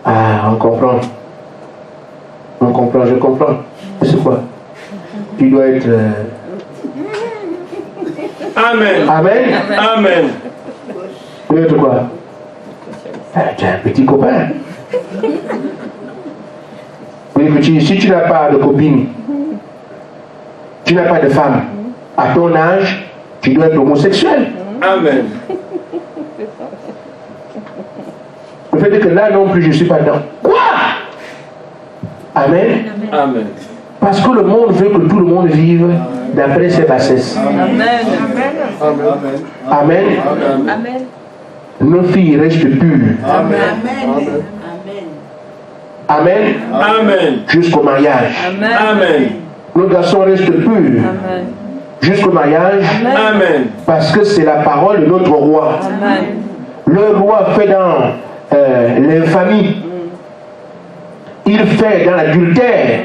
[SPEAKER 1] Ah, on comprend. On comprend, je comprends. C'est quoi? Tu dois être...
[SPEAKER 4] Amen.
[SPEAKER 1] Amen.
[SPEAKER 4] Amen.
[SPEAKER 1] Tu dois être quoi? Tu es un petit copain. Oui, que si tu n'as pas de copine, tu n'as pas de femme, à ton âge, tu dois être homosexuel.
[SPEAKER 4] Amen.
[SPEAKER 1] Le fait est que là non plus, je ne suis pas dedans. Quoi? Amen.
[SPEAKER 4] Amen.
[SPEAKER 1] Parce que le monde veut que tout le monde vive d'après ses bassesses.
[SPEAKER 5] Amen.
[SPEAKER 1] Amen.
[SPEAKER 5] Amen.
[SPEAKER 1] Nos filles restent pures.
[SPEAKER 4] Amen.
[SPEAKER 1] Amen.
[SPEAKER 4] Amen.
[SPEAKER 1] Jusqu'au mariage.
[SPEAKER 5] Amen.
[SPEAKER 4] Amen.
[SPEAKER 1] Nos garçons restent purs.
[SPEAKER 5] Amen.
[SPEAKER 1] Jusqu'au mariage.
[SPEAKER 4] Amen.
[SPEAKER 1] Parce que c'est la parole de notre roi.
[SPEAKER 5] Amen.
[SPEAKER 1] Le roi fait dans l'infamie. Il fait dans l'adultère,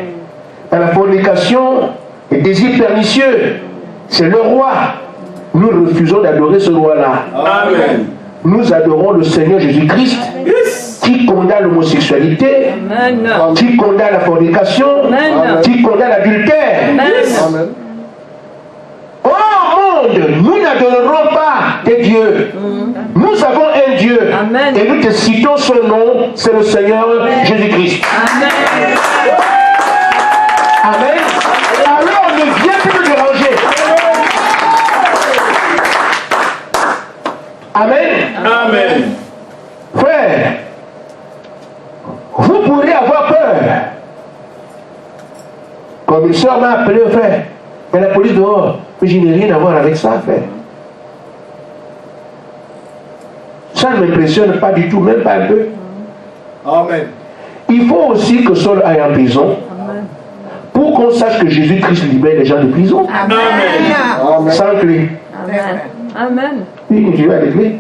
[SPEAKER 1] dans la fornication, les désirs pernicieux. C'est le roi. Nous refusons d'adorer ce roi-là.
[SPEAKER 4] Amen.
[SPEAKER 1] Nous adorons le Seigneur Jésus-Christ qui condamne l'homosexualité,
[SPEAKER 5] Amen.
[SPEAKER 1] qui condamne la fornication,
[SPEAKER 5] Amen.
[SPEAKER 1] qui condamne l'adultère.
[SPEAKER 5] Amen.
[SPEAKER 1] Oh monde, nous n'adorerons pas des dieux. Nous avons un Dieu.
[SPEAKER 5] Amen.
[SPEAKER 1] Et nous te citons son nom, c'est le Seigneur Jésus-Christ.
[SPEAKER 5] Amen.
[SPEAKER 1] Amen. Alors ne viens plus me déranger. Amen.
[SPEAKER 4] Amen.
[SPEAKER 1] Frère, vous pourrez avoir peur. Comme une soeur m'a appelé, frère, il y a la police dehors. Mais je n'ai rien à voir avec ça, frère. Ça ne m'impressionne pas du tout, même pas un peu.
[SPEAKER 2] Amen.
[SPEAKER 1] Il faut aussi que Saul aille en prison pour qu'on sache que Jésus-Christ libère les gens de prison.
[SPEAKER 4] Amen.
[SPEAKER 1] Sans clé.
[SPEAKER 5] Amen. Amen.
[SPEAKER 1] Il continue à les clés.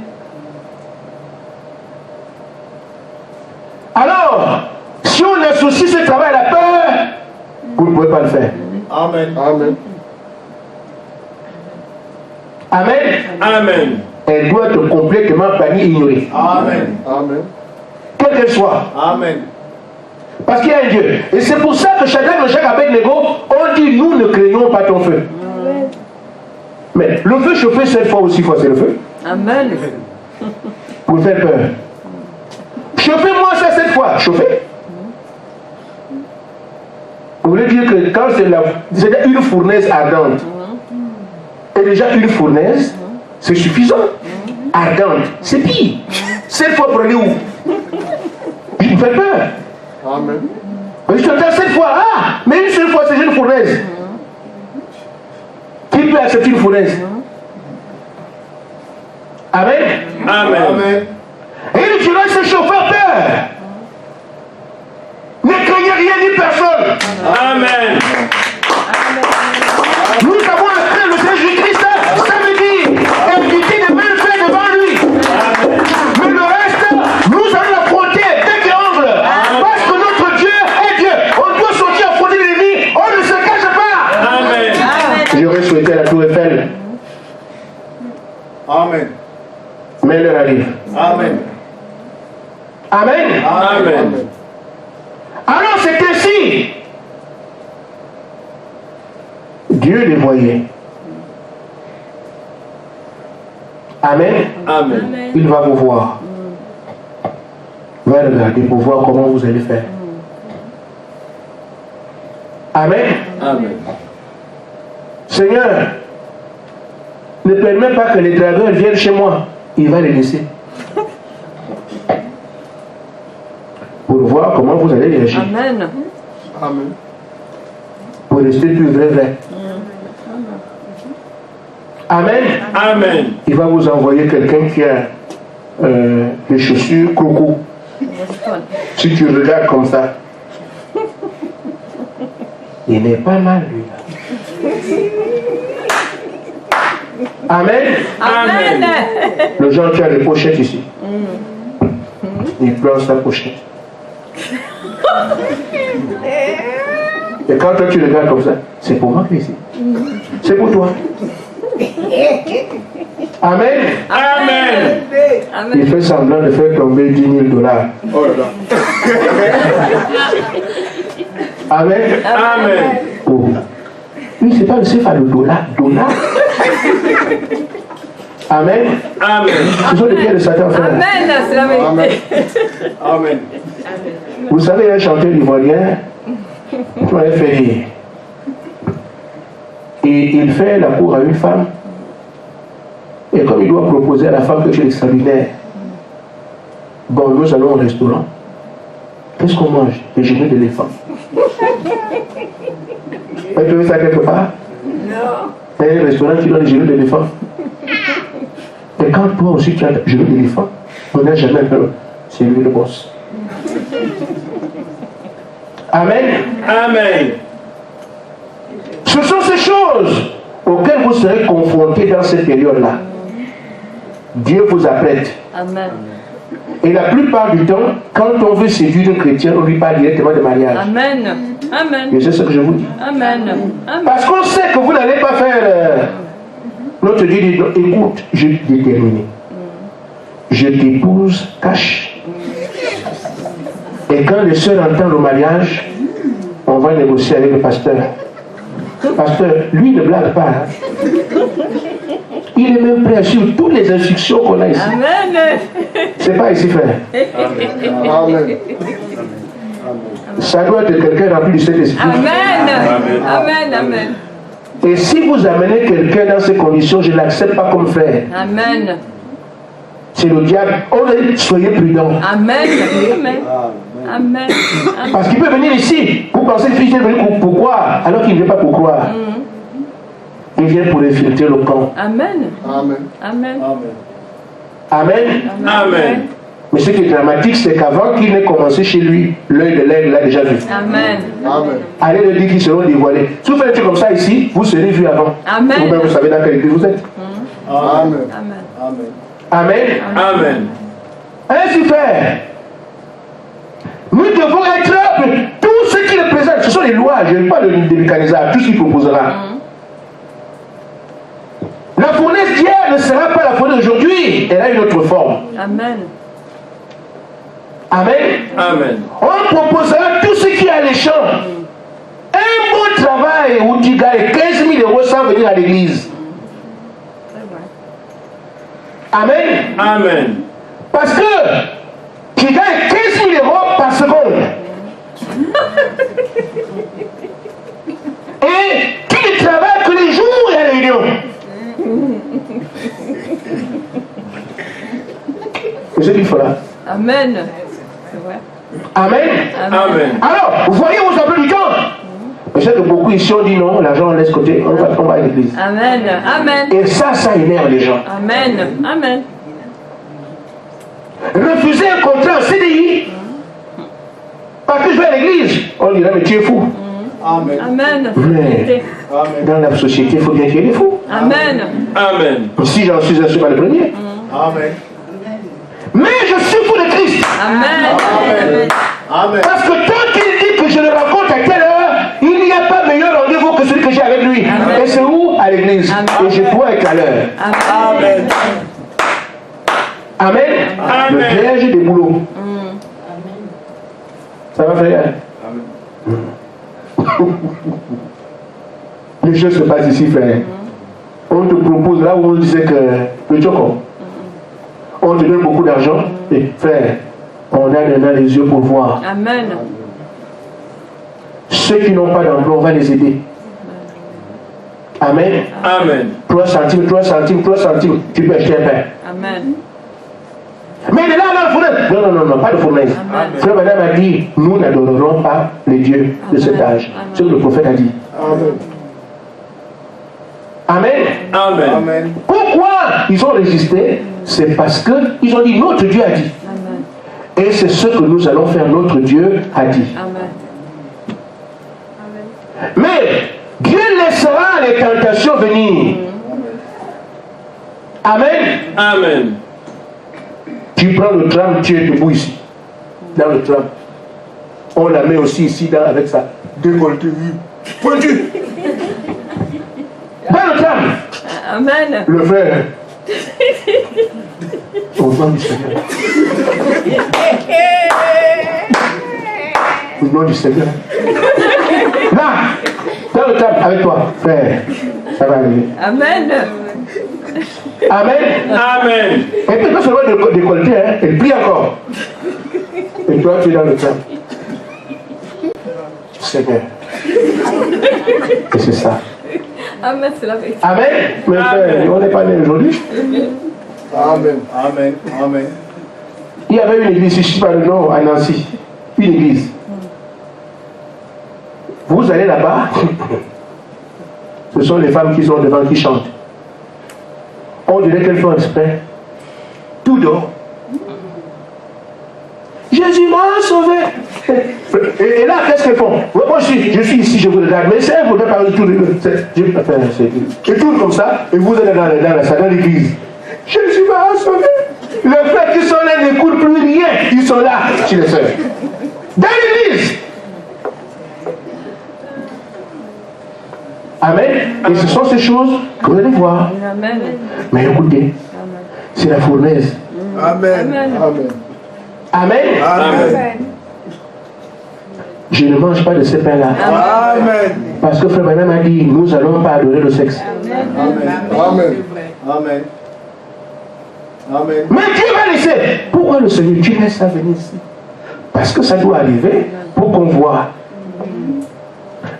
[SPEAKER 1] Alors, si on associe ce travail à la peur, vous ne pouvez pas le faire.
[SPEAKER 2] Amen.
[SPEAKER 4] Amen.
[SPEAKER 1] Amen.
[SPEAKER 4] Amen.
[SPEAKER 1] Elle doit être complètement bannie, ignorée.
[SPEAKER 2] Amen.
[SPEAKER 4] Amen.
[SPEAKER 1] Quelle qu'elle soit.
[SPEAKER 2] Amen.
[SPEAKER 1] Parce qu'il y a un Dieu. Et c'est pour ça que Shadrach, Meshach, Abednego, on dit nous ne craignons pas ton feu. Mais le feu chauffé 7 fois ou 6 fois, c'est le feu.
[SPEAKER 5] Amen.
[SPEAKER 1] Pour faire peur. Chauffez-moi ça 7 fois. Chauffez. Vous voulez dire que quand c'est une fournaise ardente, et déjà une fournaise, c'est suffisant. Ardente, c'est pire. 7 fois pour aller où? Il me fait peur.
[SPEAKER 4] Amen.
[SPEAKER 1] Je te dis 7 fois. Ah, mais une seule fois, c'est une fournaise. Qui peut accepter une fournaise? Amen.
[SPEAKER 4] Amen.
[SPEAKER 1] Et tu laisses ce chauffeur peur. Ne craignez rien ni personne.
[SPEAKER 4] Amen.
[SPEAKER 1] Nous avons appris le Seigneur Jésus-Christ, ça veut dire éviter de même faire devant lui. Mais le reste, nous allons affronter bec et ongle. Parce que notre Dieu est Dieu. On doit sortir affronter l'ennemi. On ne se cache pas.
[SPEAKER 4] Amen.
[SPEAKER 1] J'aurais souhaité la tour Eiffel.
[SPEAKER 2] Amen.
[SPEAKER 1] Mais l'heure arrive.
[SPEAKER 2] Amen.
[SPEAKER 1] Amen.
[SPEAKER 4] Amen.
[SPEAKER 1] Alors c'est ainsi. Dieu les voyait. Amen.
[SPEAKER 4] Amen.
[SPEAKER 1] Il va vous voir. Il va regarder pour voir comment vous allez faire. Amen.
[SPEAKER 4] Amen.
[SPEAKER 1] Seigneur, ne permets pas que les dragueurs viennent chez moi. Il va les laisser. Pour voir comment vous allez réagir.
[SPEAKER 5] Amen.
[SPEAKER 4] Amen.
[SPEAKER 1] pour rester plus vrai. Amen.
[SPEAKER 4] Amen.
[SPEAKER 1] Il va vous envoyer quelqu'un qui a les chaussures coco. Si tu regardes comme ça, il n'est pas mal, lui. Amen.
[SPEAKER 5] Amen.
[SPEAKER 1] Le genre qui a les pochettes ici. Il pleure sa pochette. Et quand toi tu regardes comme ça, c'est pour moi qui est ici. C'est pour toi. Amen.
[SPEAKER 4] Amen.
[SPEAKER 1] Il fait semblant de faire tomber $10 000.
[SPEAKER 4] Oh là là.
[SPEAKER 1] Amen.
[SPEAKER 4] Amen.
[SPEAKER 1] Oh. Oui, c'est pas le CFA, le dollar. Amen.
[SPEAKER 4] Amen.
[SPEAKER 1] Ce sont les pieds de Satan, frère.
[SPEAKER 5] Amen, c'est la vérité.
[SPEAKER 4] Amen.
[SPEAKER 1] Vous savez, il y a un chanteur ivoirien qui m'avait fait rire. Et il fait la cour à une femme. Et comme il doit proposer à la femme quelque chose d'extraordinaire, bon, nous allons au restaurant. Qu'est-ce qu'on mange? Des genoux d'éléphant. Vous avez vu ça quelque part? Non. Il y a un restaurant qui donne des genoux d'éléphant. Et quand toi aussi tu as des genoux d'éléphant, on n'a jamais peur. C'est lui le boss. Amen.
[SPEAKER 4] Amen.
[SPEAKER 1] Ce sont ces choses auxquelles vous serez confrontés dans cette période-là. Dieu vous apprête.
[SPEAKER 5] Amen.
[SPEAKER 1] Et la plupart du temps, quand on veut séduire un chrétien, on lui parle directement de mariage.
[SPEAKER 5] Amen. Amen.
[SPEAKER 1] Et c'est ce que je vous dis.
[SPEAKER 5] Amen. Amen.
[SPEAKER 1] Parce qu'on sait que vous n'allez pas faire... L'autre dit, écoute, je t'ai déterminé. Je t'épouse, cache. Et quand les sœurs entendent le mariage, on va négocier avec le pasteur. Pasteur, lui ne blague pas. Hein. Il est même prêt à suivre toutes les instructions qu'on a ici.
[SPEAKER 5] Amen.
[SPEAKER 1] C'est pas ici, frère.
[SPEAKER 4] Amen.
[SPEAKER 1] Ça doit être quelqu'un rempli du Saint-Esprit.
[SPEAKER 5] Amen. Amen. Amen.
[SPEAKER 1] Et si vous amenez quelqu'un dans ces conditions, je ne l'accepte pas comme frère.
[SPEAKER 5] Amen.
[SPEAKER 1] C'est le diable. On a dit, soyez prudents.
[SPEAKER 5] Amen. Amen. Amen.
[SPEAKER 1] Parce qu'il peut venir ici. Vous pensez que le fils est venu pour croire, alors qu'il ne vient pas pour croire. Il vient pour infiltrer le camp.
[SPEAKER 5] Amen.
[SPEAKER 4] Amen.
[SPEAKER 5] Amen.
[SPEAKER 1] Amen.
[SPEAKER 4] Amen.
[SPEAKER 1] Mais ce qui est dramatique, c'est qu'avant qu'il n'ait commencé chez lui, l'œil de l'aigle l'a déjà vu.
[SPEAKER 5] Amen.
[SPEAKER 4] Amen.
[SPEAKER 1] Allez le dire qu'ils seront dévoilés. Si vous faites un truc comme ça ici, vous serez vus avant.
[SPEAKER 5] Amen.
[SPEAKER 1] Vous-même, vous savez dans quelle église vous êtes.
[SPEAKER 4] Amen.
[SPEAKER 5] Amen.
[SPEAKER 1] Amen.
[SPEAKER 4] Amen.
[SPEAKER 1] Ainsi faire. Nous devons être tout ce qui représente. Ce sont les lois. Je ne parle pas de mécanisation, tout ce qu'il proposera. La fournaise d'hier ne sera pas la fournaise d'aujourd'hui. Elle a une autre forme.
[SPEAKER 5] Amen.
[SPEAKER 1] Amen.
[SPEAKER 4] Amen.
[SPEAKER 1] On proposera tout ce qui est alléchant. Un bon travail où tu gagnes 15 000 euros sans venir à l'église. Amen.
[SPEAKER 4] Amen.
[SPEAKER 1] Parce que tu gagnes 15 000 euros par seconde. Et tu ne travailles que les jours et la réunion. C'est ce qu'il fera.
[SPEAKER 5] Amen. C'est vrai.
[SPEAKER 1] Amen.
[SPEAKER 4] Amen.
[SPEAKER 1] Alors, vous voyez où ça peut du temps. Je sais que beaucoup ici ont dit non, l'argent on laisse côté, on va à l'église.
[SPEAKER 5] Amen. Amen.
[SPEAKER 1] Et ça énerve les gens.
[SPEAKER 5] Amen. Amen.
[SPEAKER 1] Refuser un contrat en CDI parce que je vais à l'église, on dirait mais tu es fou.
[SPEAKER 4] Amen.
[SPEAKER 5] Amen.
[SPEAKER 1] Mais dans la société, il faut bien qu'il y ait des fous.
[SPEAKER 5] Amen.
[SPEAKER 4] Amen.
[SPEAKER 1] Si j'en suis, je ne suis pas le premier.
[SPEAKER 4] Amen.
[SPEAKER 1] Mais je suis fou de Christ.
[SPEAKER 5] Amen.
[SPEAKER 4] Amen. Amen.
[SPEAKER 1] Parce que tant qu'il dit que je le rencontre à telle heure, il n'y a pas meilleur rendez-vous que celui que j'ai avec lui.
[SPEAKER 5] Amen.
[SPEAKER 1] Et c'est où? À l'église. Et je dois être à l'heure.
[SPEAKER 5] Amen.
[SPEAKER 1] Amen.
[SPEAKER 4] Amen.
[SPEAKER 1] Le piège des boulots. Ça va, frère? Les choses se passent ici, frère. On te propose là où on disait que le choco. On te donne beaucoup d'argent. Et frère, on a maintenant les yeux pour voir.
[SPEAKER 5] Amen.
[SPEAKER 1] Ceux qui n'ont pas d'emploi, on va les aider. Amen.
[SPEAKER 4] Amen.
[SPEAKER 1] 3 centimes, 3 centimes, 3 centimes, tu peux acheter un pain.
[SPEAKER 5] Amen.
[SPEAKER 1] Mais il est là, la fournaise. Non, pas de fournaise.
[SPEAKER 5] Amen.
[SPEAKER 1] Frère Madame a dit, nous n'adorerons pas les dieux de cet âge.
[SPEAKER 5] Amen.
[SPEAKER 1] C'est ce que le prophète a dit. Amen.
[SPEAKER 4] Amen.
[SPEAKER 2] Amen.
[SPEAKER 1] Pourquoi ils ont résisté? C'est parce qu'ils ont dit notre Dieu a dit.
[SPEAKER 5] Amen.
[SPEAKER 1] Et c'est ce que nous allons faire, notre Dieu a dit.
[SPEAKER 5] Amen.
[SPEAKER 1] Mais Dieu laissera les tentations venir. Amen.
[SPEAKER 4] Amen.
[SPEAKER 1] Tu prends le tram, tu es debout ici. Dans le tram. On la met aussi ici avec ça. Décolleté. Pointu. Dans le tram.
[SPEAKER 5] Amen.
[SPEAKER 1] Le frère. Au nom du Seigneur. Au nom du Seigneur. Là, dans le tram avec toi, frère. Ça va arriver.
[SPEAKER 5] Amen.
[SPEAKER 1] Amen.
[SPEAKER 4] Amen.
[SPEAKER 1] Et puis non seulement décolleté, hein, elle prie encore. Et toi, tu es dans le tram. Seigneur. Et c'est ça.
[SPEAKER 5] Amen, c'est la vérité.
[SPEAKER 1] Amen. Mais frère, on n'est pas né aujourd'hui.
[SPEAKER 2] Amen.
[SPEAKER 4] Amen. Amen.
[SPEAKER 1] Il y avait une église, je ne sais pas le nom, à Nancy. Une église. Vous allez là-bas, ce sont les femmes qui sont devant qui chantent. On dirait qu'elles font exprès. Tout dort. Jésus m'a sauvé. Et là, qu'est-ce qu'elles font? Moi, je suis ici, je vous regarde, mais c'est un peu parler tout le je tourne comme ça, et vous allez dans l'église. Jésus m'a sauvé. Les frères qui sont là n'écoutent plus rien. Ils sont là, tu les sais. Dans l'église. Amen. Et ce sont ces choses que vous allez voir.
[SPEAKER 5] Amen.
[SPEAKER 1] Mais écoutez, c'est la fournaise.
[SPEAKER 2] Amen.
[SPEAKER 5] Amen.
[SPEAKER 1] Amen.
[SPEAKER 2] Amen.
[SPEAKER 1] Je ne mange pas de ces pains-là.
[SPEAKER 2] Amen.
[SPEAKER 1] Parce que Frère Branham a dit, nous allons pas adorer le sexe.
[SPEAKER 2] Amen. Amen.
[SPEAKER 4] Amen. Amen.
[SPEAKER 1] Mais Dieu va laisser. Pourquoi le Seigneur, tu laisses ça venir ici? Parce que ça doit arriver pour qu'on voit.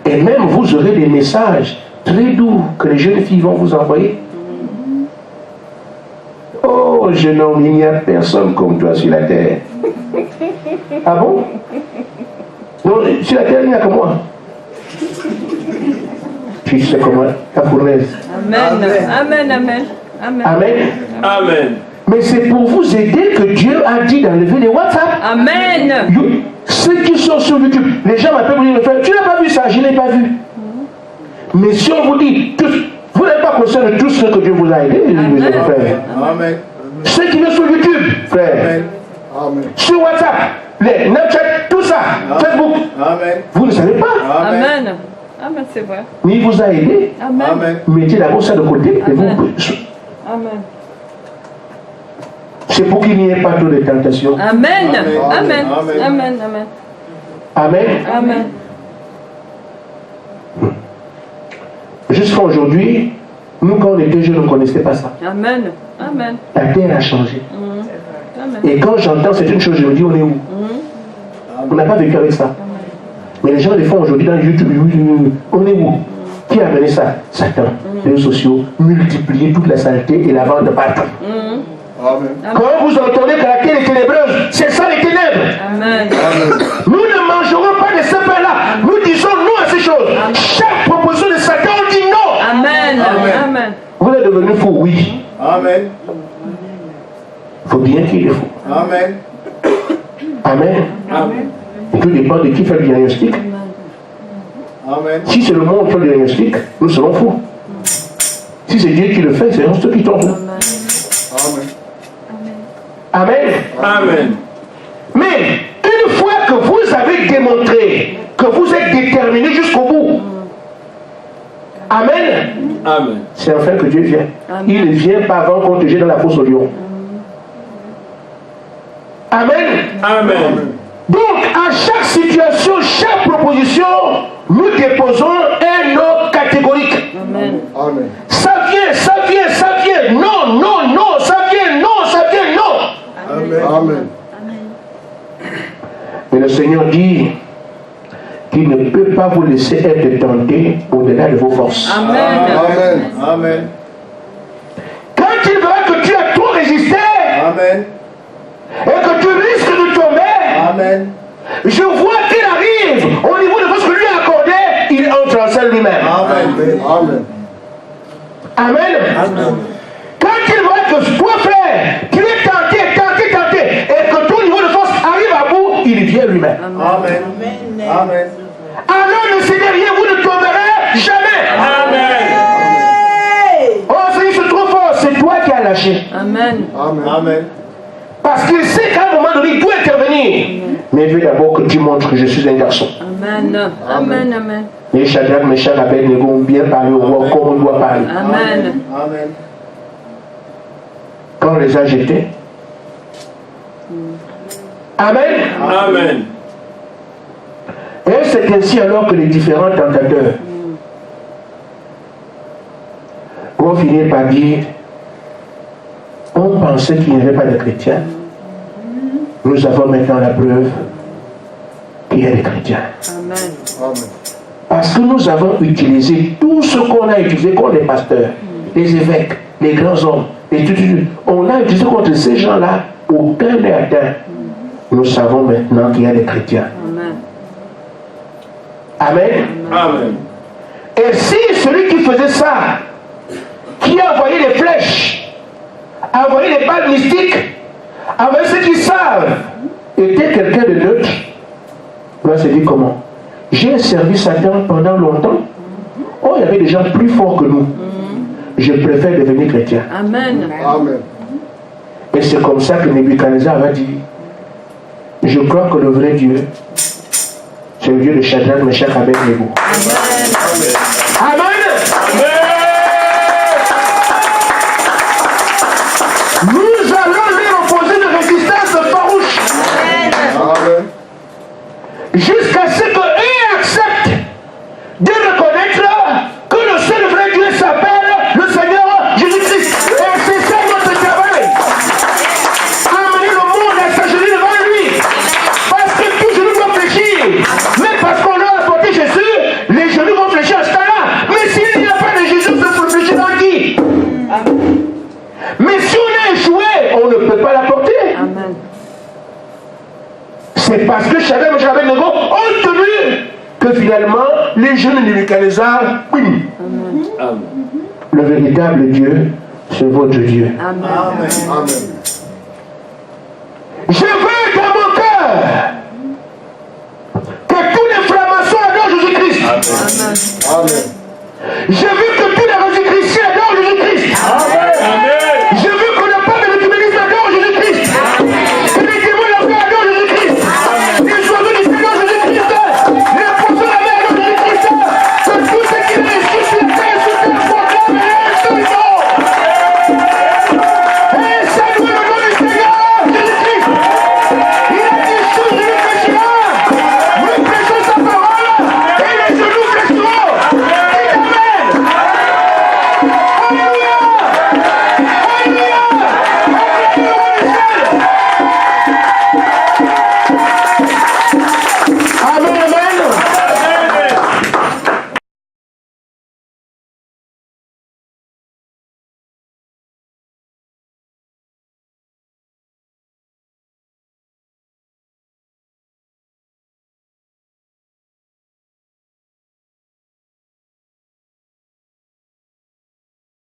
[SPEAKER 1] Et même vous aurez des messages très doux que les jeunes filles vont vous envoyer. Oh, jeune homme, il n'y a personne comme toi sur la terre. Ah bon? Non, sur la terre, il n'y a que moi. Tu sais comment? La fournaise.
[SPEAKER 5] Amen. Amen. Amen. Amen.
[SPEAKER 1] Amen.
[SPEAKER 4] Amen.
[SPEAKER 1] Mais c'est pour vous aider que Dieu a dit d'enlever les WhatsApp.
[SPEAKER 5] Amen.
[SPEAKER 1] Ceux qui sont sur YouTube, les gens m'appellent pour dire, tu n'as pas vu ça, je n'ai pas vu. Mais si on vous dit, vous n'êtes pas conscient de tout ce que Dieu vous a aidé, frère.
[SPEAKER 4] Amen.
[SPEAKER 1] Ceux qui sont sur YouTube, frère,
[SPEAKER 2] Amen.
[SPEAKER 1] sur WhatsApp, les Snapchat, tout ça, Facebook,
[SPEAKER 4] Amen.
[SPEAKER 1] vous ne savez pas.
[SPEAKER 5] Amen. Amen, c'est vrai.
[SPEAKER 1] Mais il vous a aidé.
[SPEAKER 5] Amen.
[SPEAKER 4] Amen.
[SPEAKER 1] Mettez d'abord ça de côté et vous.
[SPEAKER 5] Amen.
[SPEAKER 1] C'est pour qu'il n'y ait pas trop de tentations.
[SPEAKER 5] Amen. Amen.
[SPEAKER 4] Amen.
[SPEAKER 5] Amen. Amen.
[SPEAKER 1] Amen.
[SPEAKER 5] Amen.
[SPEAKER 1] Jusqu'à aujourd'hui, nous, quand on était jeunes, on ne connaissait pas ça.
[SPEAKER 5] Amen. Amen.
[SPEAKER 1] La terre a changé.
[SPEAKER 5] Amen.
[SPEAKER 1] Et quand j'entends certaines choses, je me dis, on est où? On n'a pas vécu avec ça. Mais les gens les font aujourd'hui dans YouTube. On est où? Qui a amené ça? Satan. Les réseaux sociaux, multiplier toute la saleté et la vente de partout.
[SPEAKER 2] Amen.
[SPEAKER 1] Quand vous entendez que la terre est ténébreuse, c'est ça les ténèbres.
[SPEAKER 5] Amen.
[SPEAKER 1] Nous ne mangerons pas de ce pain-là. Nous disons non à ces choses. Chaque proposition de Satan, on dit non.
[SPEAKER 5] Amen. Amen.
[SPEAKER 1] Vous êtes devenu fou, oui.
[SPEAKER 4] Amen.
[SPEAKER 1] Il faut bien qu'il est fou.
[SPEAKER 4] Amen.
[SPEAKER 1] Amen.
[SPEAKER 4] Amen.
[SPEAKER 1] Tout dépend de qui fait le diagnostic.
[SPEAKER 4] Amen.
[SPEAKER 1] Si c'est le monde qui fait le diagnostic, nous serons fous. Si c'est Dieu qui le fait, c'est ceux qui tombent.
[SPEAKER 2] Amen.
[SPEAKER 1] Amen.
[SPEAKER 4] Amen.
[SPEAKER 1] Mais une fois que vous avez démontré que vous êtes déterminé jusqu'au bout, Amen.
[SPEAKER 4] Amen.
[SPEAKER 1] C'est enfin que Dieu vient.
[SPEAKER 5] Amen.
[SPEAKER 1] Il ne vient pas avant qu'on te jette dans la fosse au lion. Amen.
[SPEAKER 4] Amen.
[SPEAKER 1] Donc, à chaque situation, chaque proposition, nous déposons un non catégorique.
[SPEAKER 5] Amen.
[SPEAKER 2] Amen.
[SPEAKER 1] Ça vient, ça vient, ça vient. Non, non, non, ça vient, non, ça vient, non.
[SPEAKER 2] Amen.
[SPEAKER 1] Mais le Seigneur dit qu'il ne peut pas vous laisser être tenté au-delà de vos forces.
[SPEAKER 5] Amen.
[SPEAKER 2] Amen.
[SPEAKER 4] Amen.
[SPEAKER 1] Quand il verra que tu as trop résisté
[SPEAKER 4] Amen.
[SPEAKER 1] et que tu risques de tomber,
[SPEAKER 4] Amen.
[SPEAKER 1] je vois qu'il arrive au niveau de ce que lui a accordé, il entre en scène lui-même.
[SPEAKER 4] Amen.
[SPEAKER 1] Amen. Quand il voit que toi, frère, tu es tenté, et que ton niveau de force arrive à bout, il vient lui-même.
[SPEAKER 4] Amen. Amen.
[SPEAKER 1] Alors ne cédez rien, vous ne tomberez jamais.
[SPEAKER 4] Amen.
[SPEAKER 1] Oh, c'est trop fort, c'est toi qui as lâché.
[SPEAKER 5] Amen.
[SPEAKER 4] Amen.
[SPEAKER 1] Parce qu'il sait qu'à un moment donné, il doit intervenir. Mais il veut d'abord que tu montres que je suis un garçon.
[SPEAKER 5] Amen. Amen. Amen.
[SPEAKER 1] Les Shadrach, Meshach, Abednego ont bien parlé au roi comme on doit parler.
[SPEAKER 5] Amen.
[SPEAKER 4] Amen.
[SPEAKER 1] Quand on les a jetés. Amen.
[SPEAKER 4] Amen.
[SPEAKER 1] Et c'est ainsi alors que les différents tentateurs vont finir par dire, on pensait qu'il n'y avait pas de chrétiens. Nous avons maintenant la preuve qu'il y a des chrétiens.
[SPEAKER 5] Amen.
[SPEAKER 4] Amen.
[SPEAKER 1] Parce que nous avons utilisé tout ce qu'on a utilisé contre les pasteurs, les évêques, les grands hommes, on a utilisé contre ces gens-là, aucun n'est atteint. Nous savons maintenant qu'il y a des chrétiens.
[SPEAKER 5] Amen.
[SPEAKER 1] Amen.
[SPEAKER 4] Amen.
[SPEAKER 1] Et si celui qui faisait ça, qui a envoyé les flèches, a envoyé les balles mystiques, a envoyé ceux qui savent, était quelqu'un de neutre, on va se dire comment? J'ai servi Satan pendant longtemps. Oh, il y avait des gens plus forts que nous. Je préfère devenir chrétien.
[SPEAKER 5] Amen.
[SPEAKER 4] Amen.
[SPEAKER 1] Et c'est comme ça que Nebuchadnezzar va dire, je crois que le vrai Dieu, c'est le Dieu de Shadrach, Meshach, Abednego. Amen. Amen. Nous allons lui opposer une résistance farouche.
[SPEAKER 4] Amen.
[SPEAKER 1] Jusqu'à ce qu'eux acceptent de reconnaître que le seul vrai Dieu s'appelle le Seigneur Jésus-Christ. Et c'est ça notre travail. Amener le monde à s'agenouiller devant lui. Parce que tout genou doit fléchir. Mais parce qu'on a apporté Jésus, les genoux vont fléchir à ce temps-là. Mais s'il n'y a pas de Jésus, il faut fléchir dans qui? Mais si on a échoué, on ne peut pas l'apporter.
[SPEAKER 5] Amen.
[SPEAKER 1] C'est parce que Shadrach, Meshach, Abednego ont tenu que finalement, les jeunes de Nebuchadnezzar, oui.
[SPEAKER 4] Amen.
[SPEAKER 1] Le véritable Dieu, c'est votre Dieu.
[SPEAKER 5] Amen.
[SPEAKER 4] Amen.
[SPEAKER 1] Je veux dans mon cœur que tous les francs-maçons adorent Jésus-Christ.
[SPEAKER 4] Amen.
[SPEAKER 1] Je veux